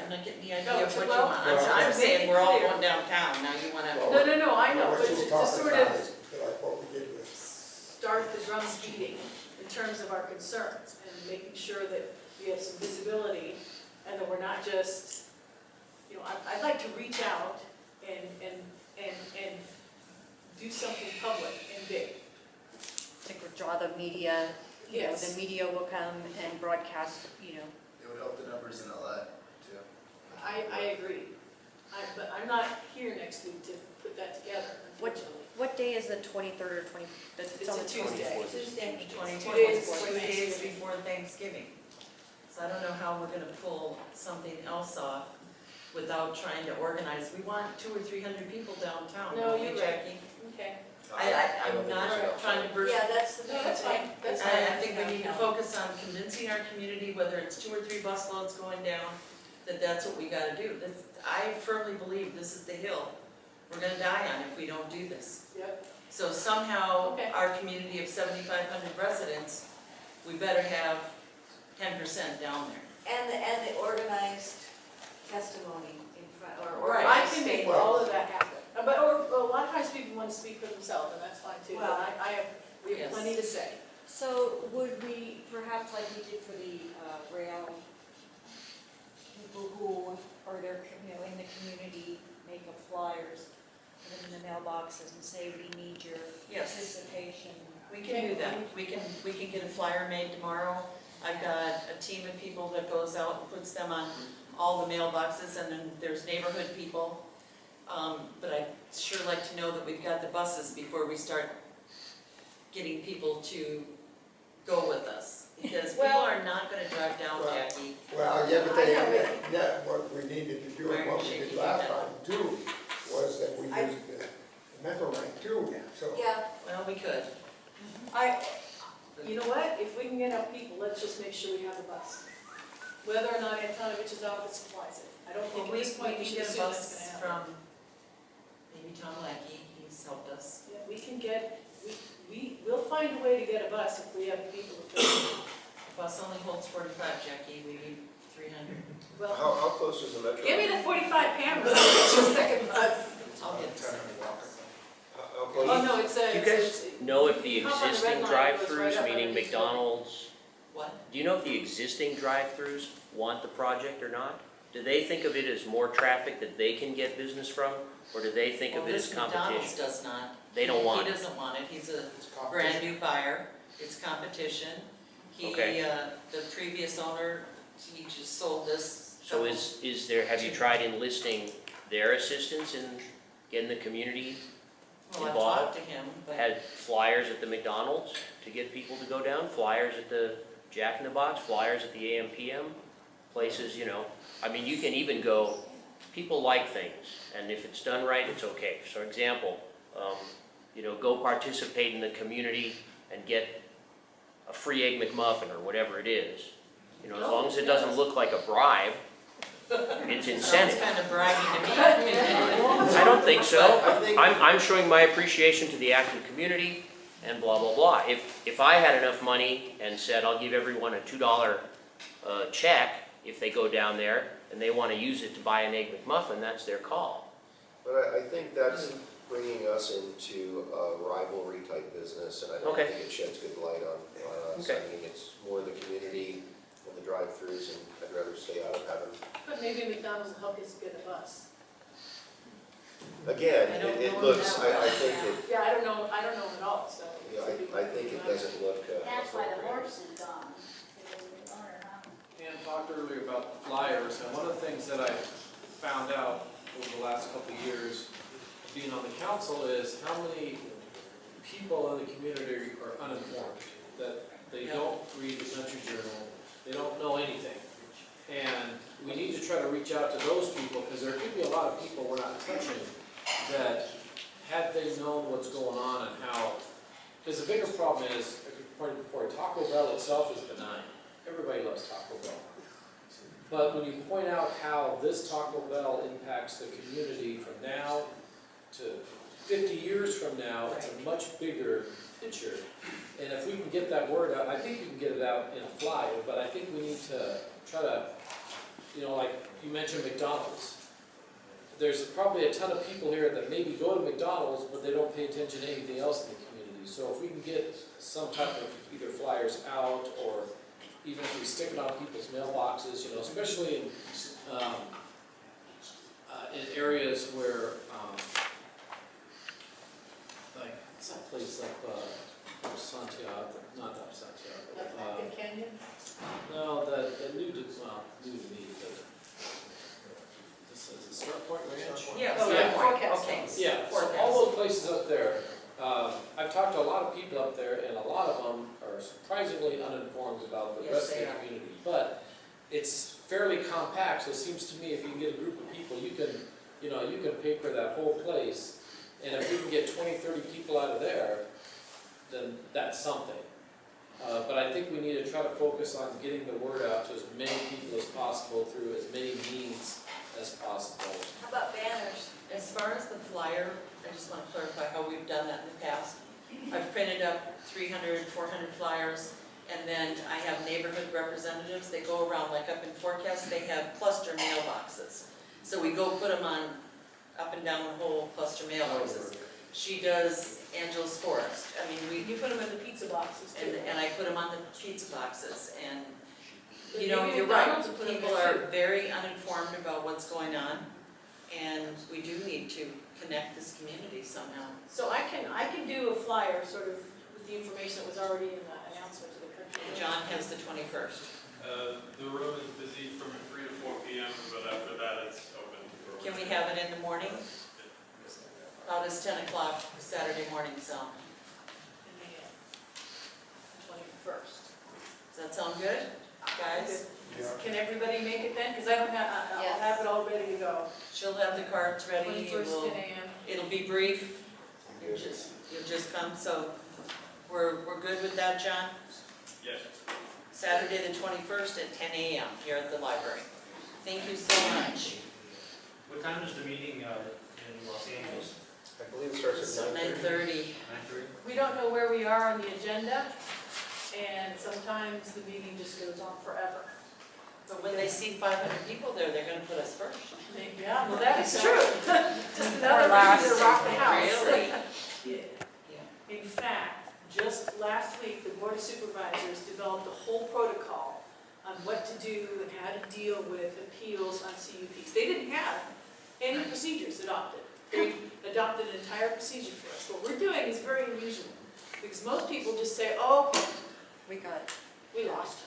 I'm not getting the idea No, of what you well, want. well, I'm to saying make it we're all clear. going downtown, now you wanna. No, I know, but What it's she's just talking sort about of is like what we did with start the drums beating in terms of our concerns and making sure that we have some visibility and that we're not just, I'd like to reach out and do something public and big. To draw the media, Yes. the media will come and broadcast, It would help the numbers in LA, too. I agree. But I'm not here next week to put that together, unfortunately. What day is the 23rd or 20th? It's a Tuesday. Tuesday, 2 days before 2 days Thanksgiving. before Thanksgiving. So I don't know how we're gonna pull something else off without trying to organize. We want 200 or 300 people downtown, No, don't we, you're right. Jackie? Okay. I'm not trying to burst. Yeah, that's the. No, that's fine. That's I fine. think we need to focus on convincing our community, whether it's 2 or 3 busloads going down, that's what we gotta do. I firmly believe this is the hill we're gonna die on if we don't do this. Yep. So somehow, Okay. our community of 7,500 residents, we better have 10% down there. And the organized testimony in front, or Right. I organized can make statement. all of that happen. But a lot of times people want to speak for themselves, and that's fine too. Well- But I have We have Yes. plenty to say. So would we, perhaps like we did for the rail, people who are there, in the community, make up flyers, put them in the mailboxes and say, we need your Yes. participation? We can do that. We can get a flyer made tomorrow. I've got a team of people that goes out and puts them on all the mailboxes, and then there's neighborhood people. But I'd sure like to know that we've got the buses before we start getting people to go with us. Because people are not gonna drive down, Well, Jackie. Well, yeah, but I they, know it. yeah, what we needed to do, and what we did last time too, was that we used the mental rate too, so. Yeah, Well, we could. You know what, if we can get enough people, let's just make sure we have a bus. Whether or not Antonovich's office supplies it. I don't think Well, at this point we can should get a assume it's bus gonna happen. from maybe Tom Lackey, he's helped us. Yeah, we can get, we'll find a way to get a bus if we have people to fill it. The bus only holds 45, Jackie, we need 300. Well, How close is the metro? give me the 45 Pamela, it's your second bus. I'll get this. How close? Oh, no, it's Do you guys know if the Come on, the red existing line goes drive-throughs, right up meaning underneath it. McDonald's, What? do you know if the existing drive-throughs want the project or not? Do they think of it as more traffic that they can get business from, or do they think of it as Well, this McDonald's competition? does not. They don't want He it. doesn't want it, he's a brand new buyer, it's competition. He, Okay. the previous owner, he just sold this. So is there, have you tried enlisting their assistance in getting the community Well, I've involved? talked to him, but Had flyers at the McDonald's to get people to go down, flyers at the Jack in the Box, flyers at the AM/PM, places, I mean, you can even go, people like things, and if it's done right, it's okay. So example, go participate in the community and get a free Egg McMuffin or whatever it is. As long as it doesn't look like a bribe, it's sounds incentive. kind of bragging to me. I don't think so. I'm showing my appreciation to the Acton community and blah, blah, blah. If I had enough money and said, I'll give everyone a $2 check if they go down there and they want to use it to buy an Egg McMuffin, that's their call. But I think that's bringing us into a rivalry type business, and I don't Okay. think it sheds good light on us. Okay. I mean, it's more the community and the drive-throughs, and I'd rather stay out of having. But maybe McDonald's will help us get a bus. Again, I don't it know looks, that I think it, Yeah, I don't know at all, so. yeah, I think it doesn't look. That's why the appropriate. horse is gone. They were the owner, huh? Ann talked earlier about the flyers, and one of the things that I found out over the last couple of years being on the council is how many people in the community are uninformed, that they don't read the Country Journal, they don't know anything. And we need to try to reach out to those people, because there could be a lot of people we're not touching that, had they known what's going on and how, because the bigger problem is, before Taco Bell itself is benign. Everybody loves Taco Bell. But when you point out how this Taco Bell impacts the community from now to 50 years from now, it's a much bigger picture. And if we can get that word out, I think we can get it out in a flyer, but I think we need to try to, like you mentioned McDonald's. There's probably a ton of people here that maybe go to McDonald's, but they don't pay attention to anything else in the community. So if we can get some type of either flyers out, or even if we stick it on people's mailboxes, especially in areas where, like, what's that place up, Santiago, not up Santiago. The Canyon? No, the new to me, but this is a Start Point Ranch? Yeah, Yeah. Forecast. Okay. Yeah, so all those places up there, I've talked to a lot of people up there, and a lot of them are surprisingly uninformed about the Yes, rest of they the are. community. But it's fairly compact, so it seems to me if you can get a group of people, you can paper that whole place, and if we can get 20, 30 people out of there, then that's something. But I think we need to try to focus on getting the word out to as many people as possible through as many means as possible. How about banners? As far as the flyer, I just want to clarify how we've done that in the past. I've printed up 300, 400 flyers, and then I have neighborhood representatives. They go around, like up in Forecast, they have cluster mailboxes. So we go put them on up and down the whole cluster mailboxes. She does Angela's Forest. I mean, we, You put them in the pizza boxes too. and I put them on the pizza boxes, and, But you know, maybe you're right, McDonald's will put 'em people there, are too. very uninformed about what's going on, and we do need to connect this community somehow. So I can do a flyer sort of with the information that was already in the announcement to the country. John has the 21st. The room is busy from 3 to 4 p.m., but after that it's open. for- Can we have it in the morning? How does 10 o'clock Saturday morning sound? 21st. Does that sound good, guys? Can everybody make it then? Because I don't have, I'll have it all ready to go. She'll have the cards ready, and 21st, we'll, 10 a.m. it'll be brief. You'll just come, so we're good with that, John? Yes. Saturday the 21st at 10 a.m. here at the library. Thank you so much. What time is the meeting in Los Angeles? I believe it starts at 9:30. 9:30. 9:30? We don't know where we are on the agenda, and sometimes the meeting just goes on forever. But when they see 500 people there, they're gonna put us first. Yeah, well, that is true. Just another reason to rock the house. Really? Yeah. In fact, just last week, the Board of Supervisors developed a whole protocol on what to do and how to deal with appeals on CUPs. They didn't have any procedures adopted. They adopted an entire procedure for us. What we're doing is very unusual, because most people just say, oh, okay, We got it. we lost.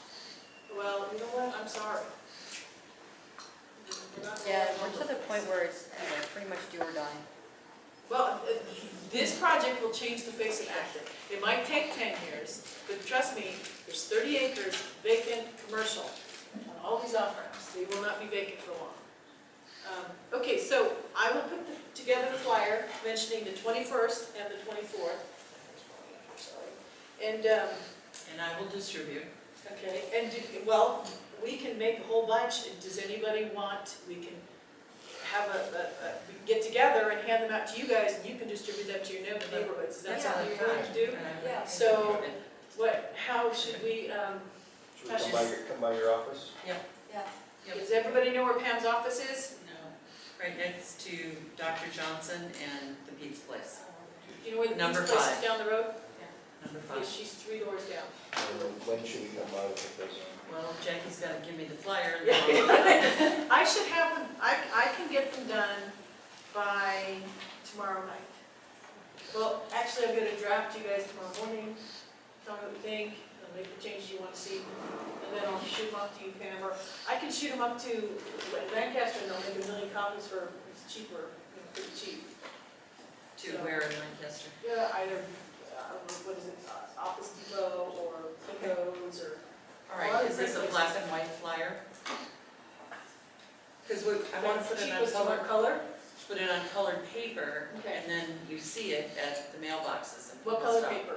Well, you know what, I'm sorry. We're not- Yeah, we're to the point where it's, pretty much do or die. Well, this project will change the face of Acton. It might take 10 years, but trust me, there's 30 acres vacant commercial on all these off-ramps. They will not be vacant for long. Okay, so I will put together the flyer mentioning the 21st and the 24th. And, And I will distribute. okay, and, well, we can make a whole bunch. Does anybody want, we can have we can get together and hand them out to you guys, and you can distribute them to your neighborhoods. Is that something you're willing to do? Yeah. So, how should we, Should we come by your office? Yeah. does everybody know where Pam's office is? No, right next to Dr. Johnson and the pizza place. Do you know where the Number pizza place 5. is down the road? Number Yeah, 5. she's 3 doors down. When should we come by with this? Well, Jackie's gotta give me the flyer. I should have them, I can get them done by tomorrow night. Well, actually, I'm gonna draft you guys tomorrow morning, tell me what you think, and make the changes you want to see, and then I'll shoot them up to you, Pam, or I can shoot them up to Lancaster, and they'll make 1 million copies for, it's cheaper, pretty cheap. To where in Lancaster? Yeah, either, what is it, Office Depot, or Picos, or. All right, is this a black and white flyer? Because I want to put it on Cheapest color? put it on colored paper, Okay. and then you see it at the mailboxes and What people color stop. paper?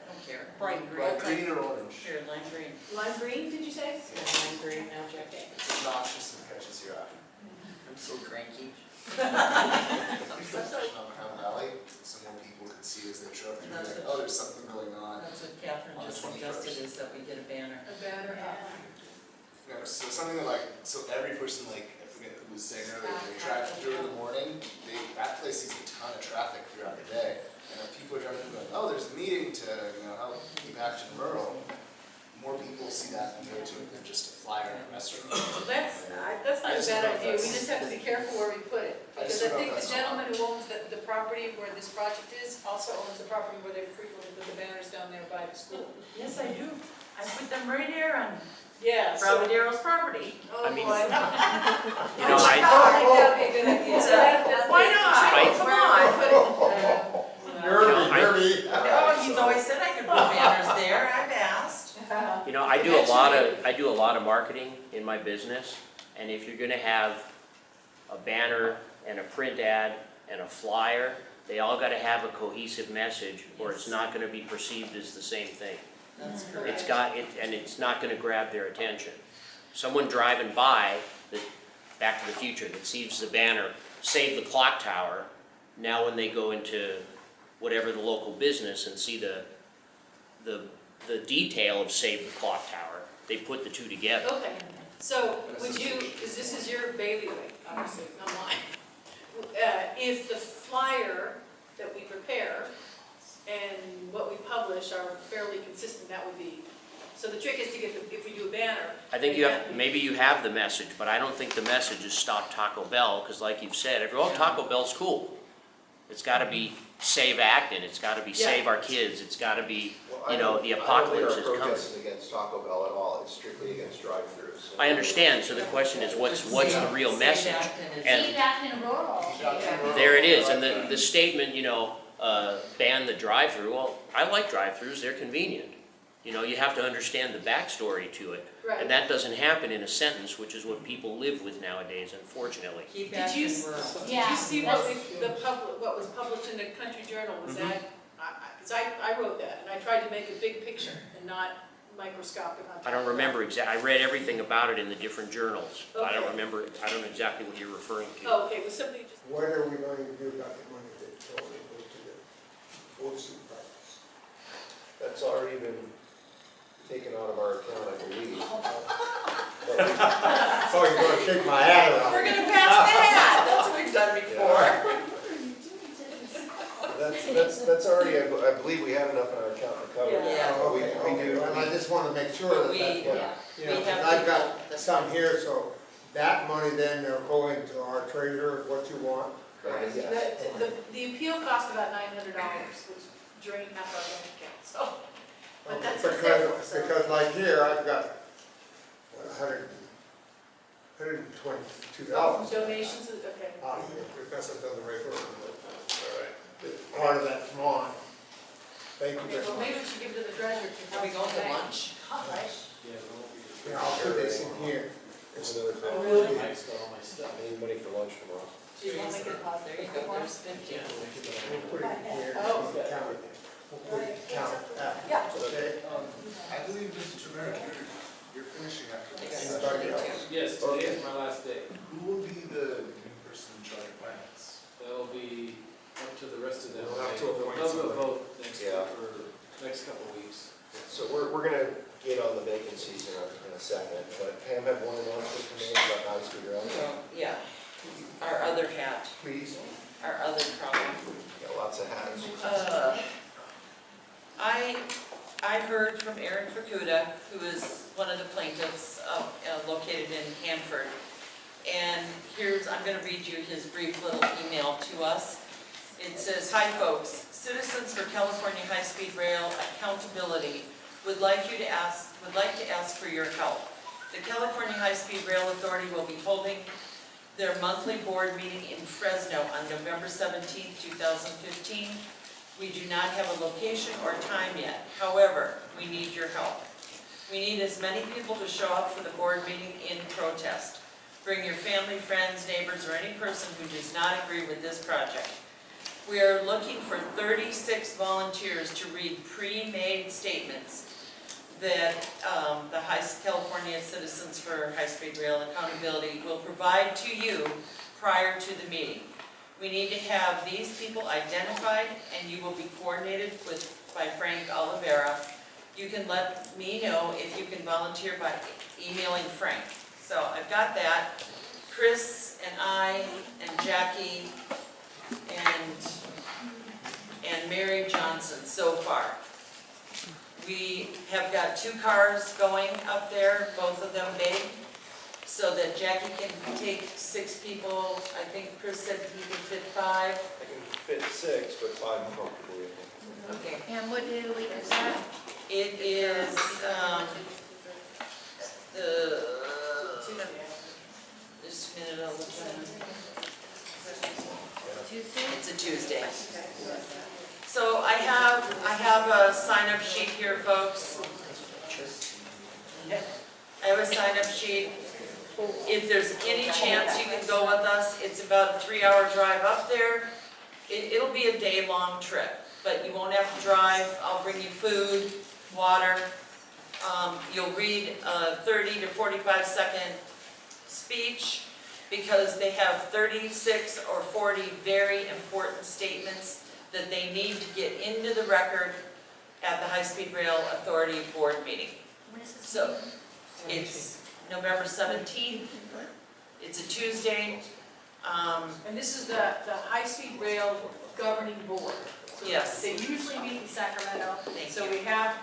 I don't care. Bright Bright green or orange? Sure, lime green. Lime green, did you say? Yeah, lime green, now Jackie. It's obnoxious and catches your eye. I'm so cranky. I'm focusing on Crown Valley, so more people could see as they drove through, like, oh, there's something going on. That's what Catherine On the just 21st. suggested, is that we get a banner. A banner, You know, so something like, so every person, like, I forget who was saying earlier, they drive through in the morning, that place sees a ton of traffic throughout the day. And if people are driving through going, oh, there's a meeting to, help keep Acton rural, more people see that and go to it than just a flyer in a restaurant. That's not a bad idea, we just have to be careful where we put it. Because I think the gentleman who owns the property where this project is also owns the property where they frequently put the banners down there by the school. Yes, I do. I put them right here on Yeah, so. Bravadero's property. Oh, I mean, boy. You know, I think that'd be a good idea. Why not? Come on. Nervy. Oh, he's always said I could put banners there, I've asked. You know, I do a lot of marketing in my business, and if you're gonna have a banner and a print ad and a flyer, they all gotta have a cohesive message, or it's not gonna be perceived as the same thing. That's correct. And it's not gonna grab their attention. Someone driving by, Back to the Future, that sees the banner, save the clock tower, now when they go into whatever the local business and see the detail of save the clock tower, they put the two together. Okay, so would you, because this is your bailiwick, obviously, not mine. If the flyer that we prepare and what we publish are fairly consistent, that would be, so the trick is to get the, if we do a banner. I think you have, maybe you have the message, but I don't think the message is stop Taco Bell, because like you've said, oh, Taco Bell's cool. It's gotta be save Acton, it's gotta be save our kids, it's gotta be, you know, the apocalypse is I don't think our coming. protest is against Taco Bell at all, it's strictly against drive-throughs. I understand, so the question is, what's the real message? And Save Acton rural. there it is, and the statement, you know, ban the drive-through, well, I like drive-throughs, they're convenient. You know, you have to understand the backstory to it. Right. And that doesn't happen in a sentence, which is what people live with nowadays, unfortunately. Keep Did you, Acton rural. did you see what what was published in the Country Journal, was Mhm. that, because I wrote that, and I tried to make a big picture and not microscopic. I don't remember I read everything about it in the different journals. I don't Okay. remember, I don't know exactly what you're referring to. Oh, okay, it was simply just, What are we going to do about the money that totally goes to the Board of Supervisors? That's already been taken out of our account, I believe. Oh, you're gonna shake my hat around. We're gonna pass the hat, that's what we've done before. That's already, I believe we have enough in our account to cover. Yeah. But we Okay, do. well, I just wanna make sure that We, that, yeah, you we know, 'cause have I've people got that- some here, so that money then will go into our treasurer, what you want. Correct. Yes. the appeal cost about $900, which drained half our bank account, so. But that's what it's Because, there for, so. because like here, I've got, what, $122 Donations, okay. out of here. We pass that down the right road. Part of that's mine. Thank you Okay, very well, much. maybe we should give it to the treasurer. to Are we going to help lunch? Right. Yeah, I'll put this in here. It's another thing. Oh, really? Mike's got all my stuff. I need money for lunch tomorrow. Do you want to make it a positive? There you go, there's 50. We'll put it in here. Oh. Count it. We'll put it, count that. Yeah. Okay? I believe, Mr. Turmeric, you're finishing after this. Anybody else? Yes, today is my last day. Who will be the new person in charge of finance? That'll be up to the rest of them. We'll have to appoint They'll somebody. vote next week Yeah. or next couple of weeks. So we're gonna get on the vacancies in a second, but Pam had one announcement to make about High Street Road. Yeah, our other hat, Please. our other problem. Got lots of hats. I heard from Aaron Fukuda, who is one of the plaintiffs located in Hanford. And I'm gonna read you his brief little email to us. It says, "Hi folks, Citizens for California High-Speed Rail Accountability would like to ask for your help. The California High-Speed Rail Authority will be holding their monthly board meeting in Fresno on November 17th, 2015. We do not have a location or time yet. However, we need your help. We need as many people to show up for the board meeting in protest. Bring your family, friends, neighbors, or any person who does not agree with this project. We are looking for 36 volunteers to read pre-made statements that the California Citizens for High-Speed Rail Accountability will provide to you prior to the meeting. We need to have these people identified, and you will be coordinated by Frank Oliveira. You can let me know if you can volunteer by emailing Frank." So I've got that. Chris and I and Jackie and Mary Johnson so far. We have got 2 cars going up there, both of them big, so that Jackie can take 6 people. I think Chris said he could fit 5. I can fit 6, but 5 comfortably. Okay. And what day of the week is that? It is, just a minute, I'll look at it. Tuesday? It's a Tuesday. So I have a sign-up sheet here, folks. I have a sign-up sheet. If there's any chance you can go with us, it's about a 3-hour drive up there. It'll be a day-long trip, but you won't have to drive. I'll bring you food, water. You'll read a 30 to 45-second speech because they have 36 or 40 very important statements that they need to get into the record at the High-Speed Rail Authority Board meeting. When is this? So it's November 17th. It's a Tuesday. And this is the high-speed rail governing board. So Yes. They usually meet in Sacramento. Thank So you. we have,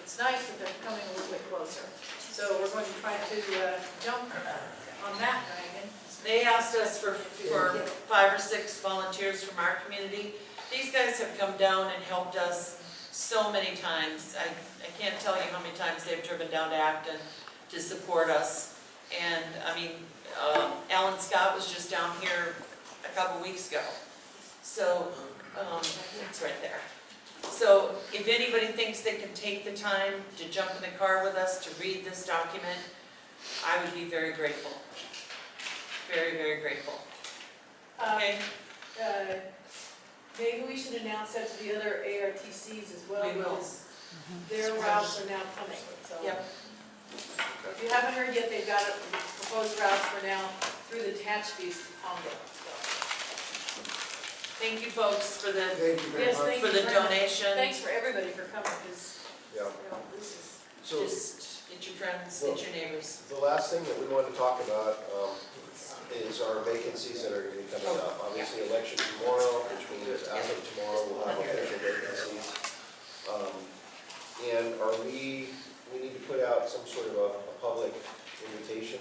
it's nice that they're coming a little bit closer. So we're going to try to jump on that wagon. They asked us for 5 or 6 volunteers from our community. These guys have come down and helped us so many times. I can't tell you how many times they've driven down to Acton to support us. And, I mean, Alan Scott was just down here a couple weeks ago. So, it's right there. So, if anybody thinks they can take the time to jump in the car with us to read this document, I would be very grateful. Very, very grateful. Okay? Maybe we should announce that to the other ARTCs as well. We will. Because their routes are now coming, so. Yep. If you haven't heard yet, they've got proposed routes for now through the Tehachapi's to Palmdale. Thank you, folks, for the, Thank you very Yes, much. thank for you the very much. donation. Thanks for everybody for coming, because, Yeah. this is. So Just get your friends, get your neighbors. the last thing that we wanted to talk about is our vacancies that are going to be coming up. Obviously, election tomorrow, which means as of tomorrow, we'll have official vacancies. And we need to put out some sort of a public invitation.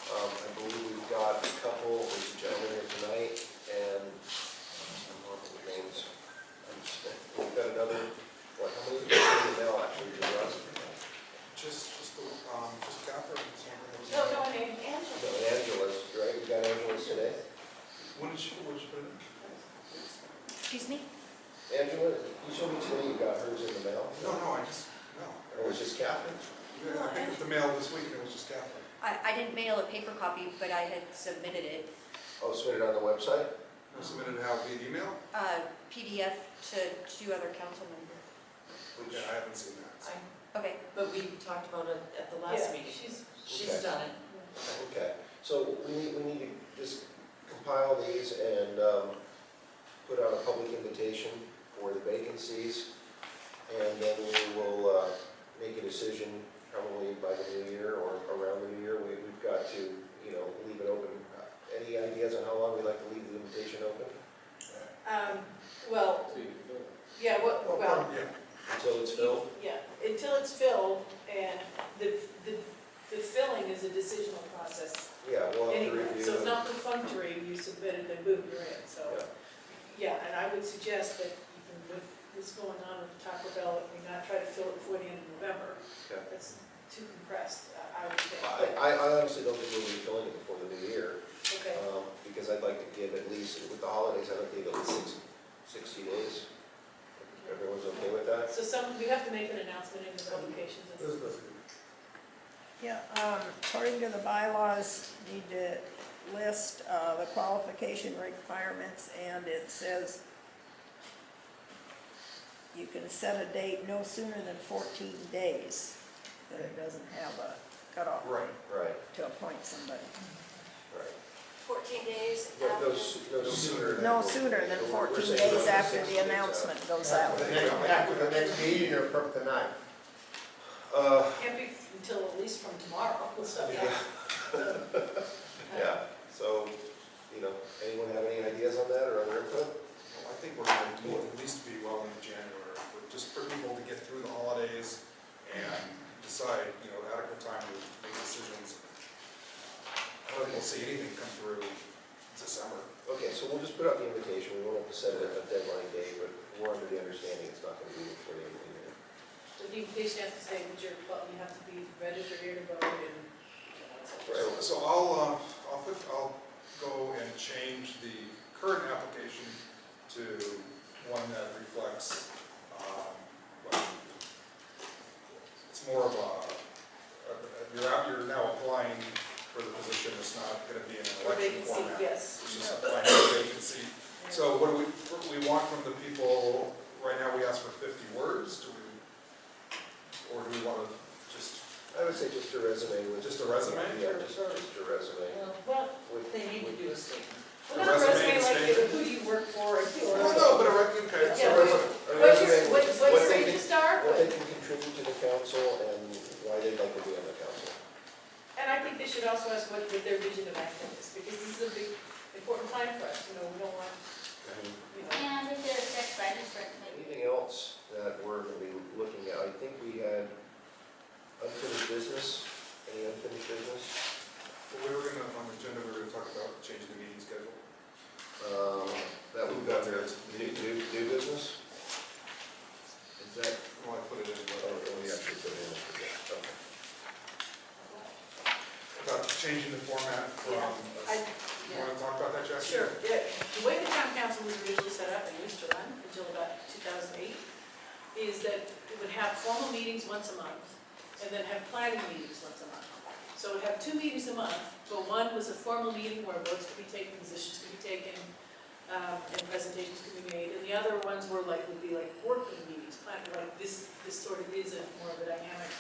I believe we've got a couple, there's a gentleman here tonight, and I don't know what the names. We've got another, what, how many people in the mail actually to us? Just Catherine. No, Angela. No, Angela's, right? We've got Angela's today. When did you put it in? Excuse me? Angela, you showed me today you got hers in the mail? No, no. Or was it just Catherine? Yeah, I picked up the mail this week and it was just Catherine. I didn't mail a paper copy, but I had submitted it, Oh, submitted on the website? I submitted it out via email? PDF to 2 other council members. Yeah, I haven't seen that. so. Okay. But we talked about it at the last Yeah, meeting. she's- She's Okay. done it. Okay, so we need to just compile these and put out a public invitation for the vacancies. And then we will make a decision probably by the new year or around the new year. We've got to, leave it open. Any ideas on how long we'd like to leave the invitation open? Well, yeah, well, Yeah. Until it's filled? yeah, until it's filled, and the filling is a decisional process Yeah, we'll have to anyway. review. So it's not perfunctory, you submit it, then boom, you're in, so. Yeah. Yeah, and I would suggest that even with what's going on with Taco Bell, we not try to fill it before the end of November. Okay. That's too compressed, I would think. But, I honestly don't think we'll be filling it before the new year. okay, Because I'd like to give at least, with the holidays, I'd like to give at least 60 days. Everyone's okay with that? so we have to make an announcement in the publications and stuff. Yeah, according to the bylaws, need to list the qualification requirements, and it says you can set a date no sooner than 14 days, but it doesn't have a cutoff Right, to appoint somebody. right. 14 days No after. sooner than. No sooner than We're 14 saying days about after 60 the days announcement goes out. After the next meeting or from tonight? Can't be until at least from tomorrow, so. Yeah, so, anyone have any ideas on that or other input? Well, I think we're going to at least be well into January, just for people to get through the holidays and decide, adequate time to make decisions. I don't think we'll see anything come through December. Okay, so we'll just put out the invitation, we won't have to set a deadline date, but we're under the understanding it's not going to be before the end of the year. So the invitation has to say that you have to be registered here to vote and. So I'll go and change the current application to one that reflects, it's more of you're now applying for the position, it's not gonna be in an Or election vacancy, format. yes. It's just applying for vacancy. So what do we want from the people, right now we ask for 50 words, or do we want to just? I would say just a resume with. Just a resume? Yeah, just a resume. Well, With- They need to do a statement. well, not a resume like who do you work for, No, but okay, so Yeah, A What's resume your with what they interest can, are? what they can contribute to the council and why they'd like to be on the council. And I think they should also ask what their vision of Acton is, because this is a big, important fine for us, we don't want, And if they're sex registered, maybe. Anything else that we're gonna be looking at? I think we had unfinished business. Any unfinished business? Well, we were gonna, on the agenda, we were gonna talk about changing the meeting schedule. That we've got there, new business? Is that, Well, I put it in. we actually put it in, okay. About changing the format from, you wanna talk about that, Jackie? sure, yeah. The way the town council was originally set up and used to run until about 2008 is that it would have formal meetings once a month and then have planning meetings once a month. So it would have 2 meetings a month, but one was a formal meeting where votes could be taken, positions could be taken, and presentations could be made. And the other ones would be like working meetings, like this sort of is a more of a dynamic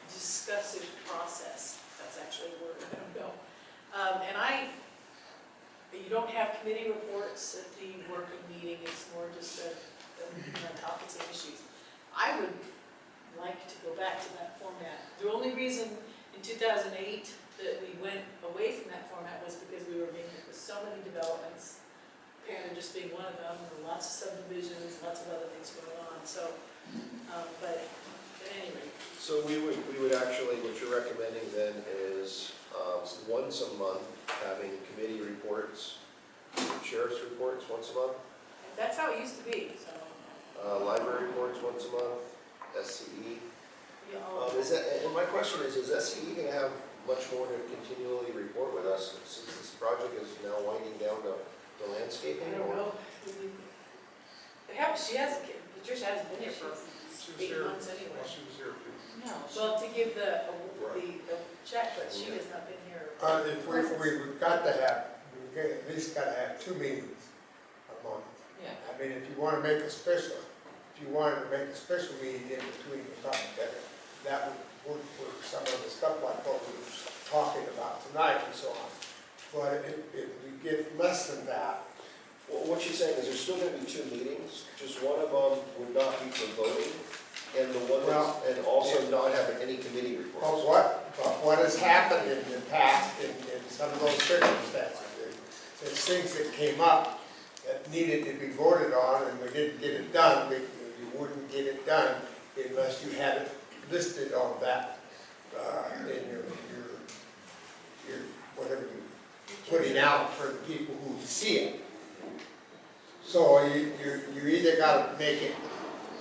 discussive process. That's actually a word, I don't know. You don't have committee reports at the working meeting, it's more just topics and issues. I would like to go back to that format. The only reason in 2008 that we went away from that format was because we were being hit with so many developments, Panda just being one of them, and lots of subdivisions, lots of other things going on, so, but at any rate. So we would actually, what you're recommending then is once a month, having committee reports, sheriff's reports once a month, That's how it used to be, so. library reports once a month, SCE. Yeah, Is that, and my question is SCE going to have much more to continually report with us since this project is now winding down to landscaping? I don't know. She hasn't, Patricia hasn't been here for 8 months anyway. Well, she was here. No, Well, to give the check, but she has not been here. We've got to have, we've at least got to have 2 meetings a month. yeah. I mean, if you want to make a special, meeting in between or something, that would work for some of the stuff like what we were talking about tonight and so on. But if we get less than that. Well, what she's saying is there's still going to be 2 meetings, just one of them would not be for voting, and the one that's, and also not have any committee reports. But what has happened in the past, in some of those circumstances, there's things that came up that needed to be voted on, and we didn't get it done. You wouldn't get it done unless you had it listed on that, in your whatever you're putting out for the people who see it. So you either got to make it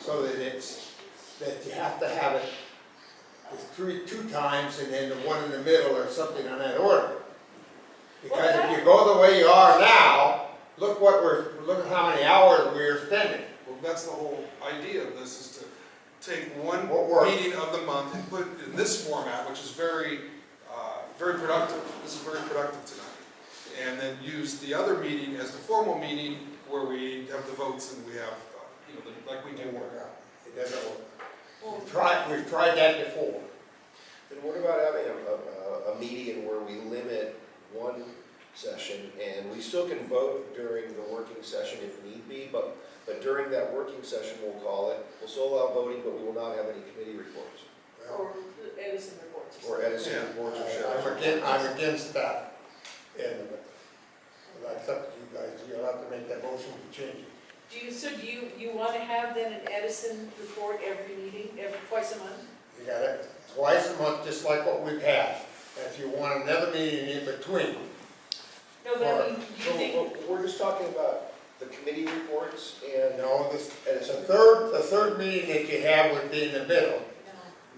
so that you have to have it 2 times and then the one in the middle or something on that order. Because if you go the way you are now, look at how many hours we're spending. Well, that's the whole idea of this, is to take one meeting of the month and put it in this format, which is very productive. This is very productive tonight. And then use the other meeting as the formal meeting where we have the votes and we have, like we do. It doesn't work. We've tried that before. Then what about having a meeting where we limit one session, and we still can vote during the working session if need be, but during that working session, we'll call it, we'll still allow voting, but we will not have any committee reports. Or Edison reports. Or Edison reports or sheriff's. I'm against that end of it. But that's up to you guys. You'll have to make that motion to change it. Do you want to have then an Edison report every meeting, twice a month? You got it twice a month, just like what we've had. And if you want another meeting in between. No, but I mean, do you think? We're just talking about the committee reports and. No, the third meeting that you have would be in the middle.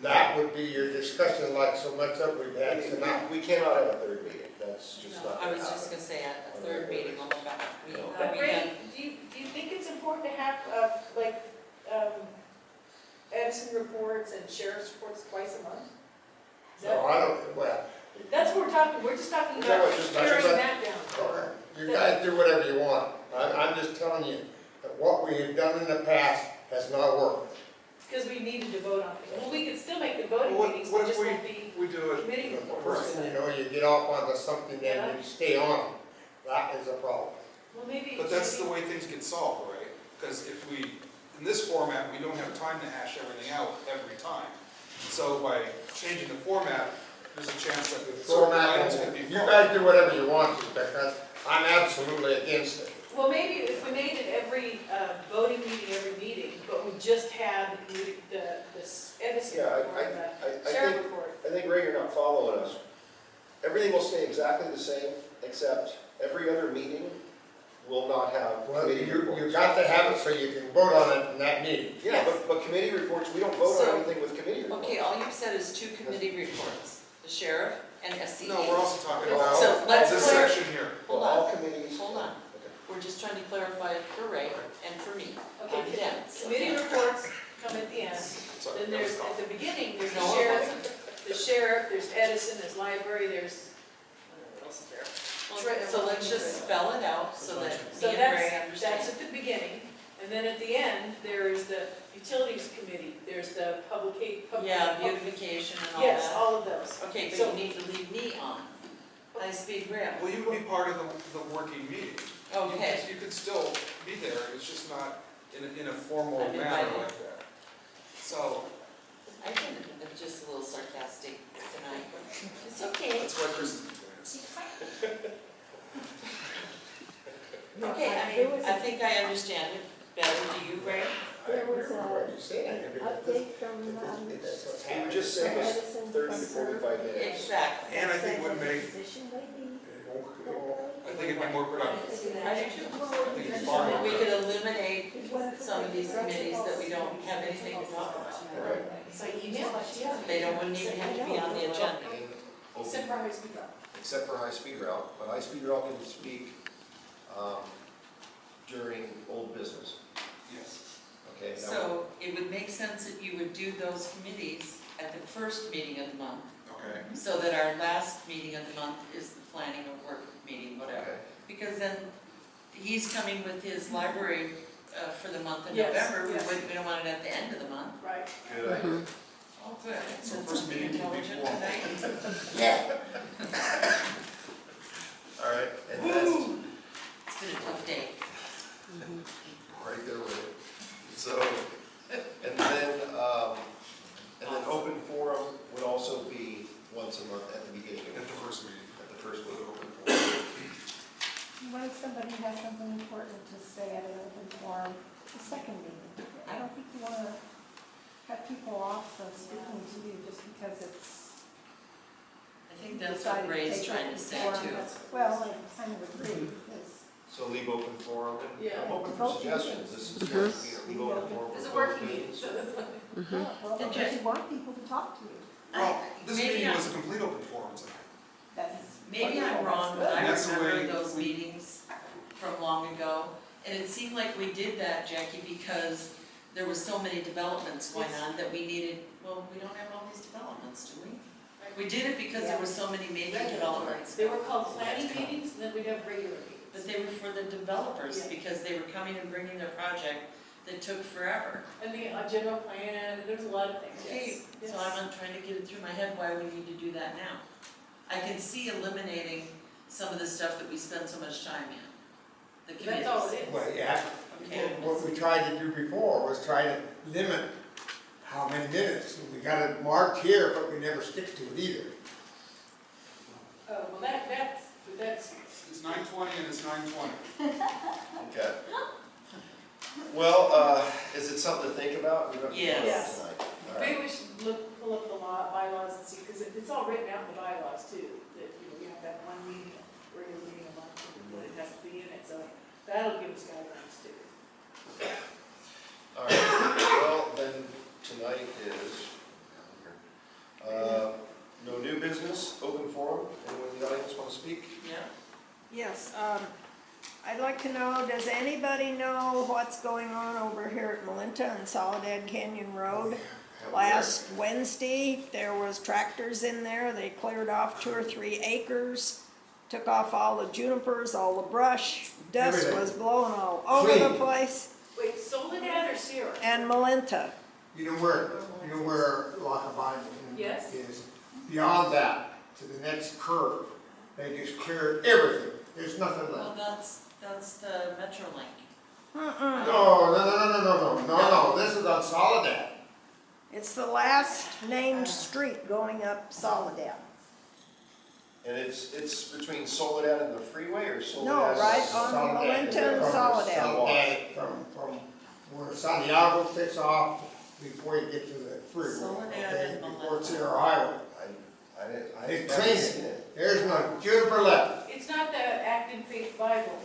That would be your discussion like so much that we've had tonight. We cannot have a third meeting, that's just not. I was just gonna say, a 3rd meeting, oh my God. But Ray, do you think it's important to have, Edison reports and sheriff's reports twice a month? No, I don't, well. That's what we're just talking about paring that down. You guys do whatever you want. I'm just telling you that what we have done in the past has not worked. Because we needed to vote on it. Well, we could still make the voting meetings, What we if just won't be we do it? committee reports. First, you get off onto something, then you stay on. That is a problem. Well, maybe. But that's the way things get solved, right? Because if we, in this format, we don't have time to hash everything out every time. So by changing the format, there's a chance that the certain items could be. You guys do whatever you want to, because I'm absolutely absolutely against it. Well, maybe if we made it every voting meeting, every meeting, but we just had the Edison Yeah, report, the sheriff report. I think, Ray, you're not following us. Everything will stay exactly the same, except every other meeting will not have Well, committee you reports. got to have it so you can vote on it in that meeting. Yeah, but committee reports, we don't vote So- on anything with committee reports. Okay, all you've said is 2 committee reports, the sheriff and SCE. No, we're also talking No. about So let's this clear- section here. Hold All on, committees. hold on. Okay. We're just trying to clarify it for Ray and for me. Okay, I'm dense. committee reports come at the end. Sorry, Then there's, at the beginning, there's No, the sheriff, there's Edison, there's library, there's, what else is there? So let's just spell it out so that So me and Ray that's understand. at the beginning, and then at the end, there is the utilities committee, there's the Yeah, beautification and all Yes, that. all of those. Okay, but So- you need to leave me on high-speed rail. Well, you would be part of the working meeting. Okay. You could still be there, it's just not in a formal I'm manner invited. like that. So, I can, I'm just a little sarcastic tonight. It's okay. that's why Chris is doing this. Okay, I think I understand it better. Do you, Ray? There was What you say, an update from, That's what's It would happening. just save us Edison 30 to from 45 minutes. Exactly. And I think would make, position would be. I think it'd be more productive. I do too. I think it's far more We productive. could eliminate some of these committees that we don't have anything to talk about. Right. So email it, yeah. They wouldn't even have to be on the agenda. Except for high speed route. Except for high-speed rail, but high-speed rail can speak during old business, Yes. okay? Now, So it would make sense that you would do those committees at the first meeting of the month, Okay. so that our last meeting of the month is the planning or work meeting, whatever. Okay. Because then he's coming with his library for the month of Yes, November. yes. We don't want it at the end of the month. Right. Good idea. Oh, good. So That's first something meeting will be intelligent formal. tonight. All right, and that's It's been a tough day. right there with it. So, and then open forum would also be once a month at the beginning At of the first meeting. at the first meeting, open forum. What if somebody has something important to say at an open forum, the second meeting? I don't think you want to cut people off from speaking to you just because it's. I think that's what Ray's trying to say too. Well, I kind of agree, because So leave open forum, and Yeah. I'm open for suggestions, this is, leave open forum It's a for working both meeting, meetings. so that's what. well, Did because you want people to talk to you. Well, this Maybe meeting I'm- was a complete open forum tonight. That's. Maybe I'm wrong, but I That's the way remember those we- meetings from long ago. And it seemed like we did that, Jackie, because there was so many developments going on that we needed, well, we don't have all these developments, do we? We did it because there were so many major developments. They were called planning meetings, and then we'd have regular meetings. But they were for the developers, Yeah. because they were coming and bringing their project that took forever. And the general plan, there's a lot of things, Okay, yes. so I'm trying to get it through my head why we need to do that now. I can see eliminating some of the stuff that we spend so much time in, the committees. That's all it is. Well, yeah, Okay. what we tried to do before was try to limit how many minutes. We got it marked here, but we never stick to it either. Oh, well, that's, It's 9:20 and it's 9:20. Okay. Well, is it something to think about? We don't have to vote on it Yes. tonight. All right. maybe we should pull up the bylaws and see, because it's all written out in the bylaws too, that, you have that one meeting, regular meeting a month, and what it has to be in it, so that'll give us guidelines too. All right, well, then tonight is, no new business, open forum, anyone in the audience want to speak? Yeah. Yes, I'd like to know, does anybody know what's going on over here at Melinta and Soledad Canyon Road? Last Wednesday, there was tractors in there, they cleared off 2 or 3 acres, took off all the junipers, all the brush, dust Everything. was blowing all over the Clean. place. Wait, Soledad or Sierra? And Melinta, You know where Lockabine Yes. is? Beyond that, to the next curve, they just cleared everything. There's nothing Well, left. that's the Metrolink. No, this is on Soledad. it's the last named street going up Soledad. And it's between Soledad and the freeway, or No, Soledad? right on Melinta and Soledad. From where Santiago takes off before you get to the freeway, Soledad okay, and before it's Melinta. in our highway. They I've cleaned never seen it. it. There's no juniper left. It's not the Acton Faith Bible.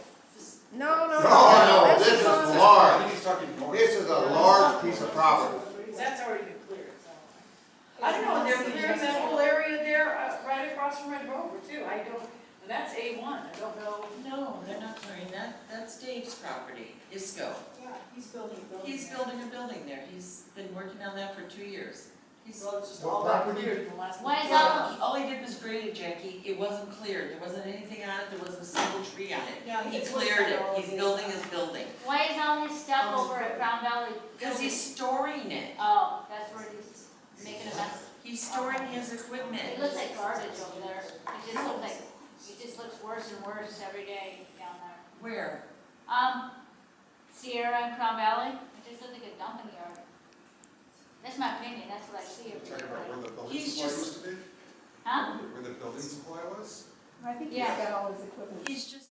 No, no, No, this is I large. think he's talking north. This is a large piece of property. That's already been cleared, so. I don't know, they're clearing that whole area there, right across from Red Rover too. I don't, and that's A1, I don't know. No, they're not clearing that, that's Dave's property, Isco. Yeah, he's building a building. He's building a building there, he's been working on that for 2 years. Well, it's just What all that property? cleared in the last. Why is month. all, All he did was grade it, Jackie, it wasn't cleared, there wasn't anything on it, there wasn't a single tree on it. Yeah, He he's cleared it, all he's this building stuff. his building. why is all this stuff over at Crown Valley? Because he's storing it, Oh, that's where he's making a mess. he's storing his equipment. It looks like garbage over there. It just looks worse and worse every day down there. Where? Sierra and Crown Valley, it just looks like a dumping yard. That's my opinion, that's what I see every Talking about day. where the building He's supply just- used to be? Huh? Where the building supply was? I think he's Yeah. got all his equipment. He's just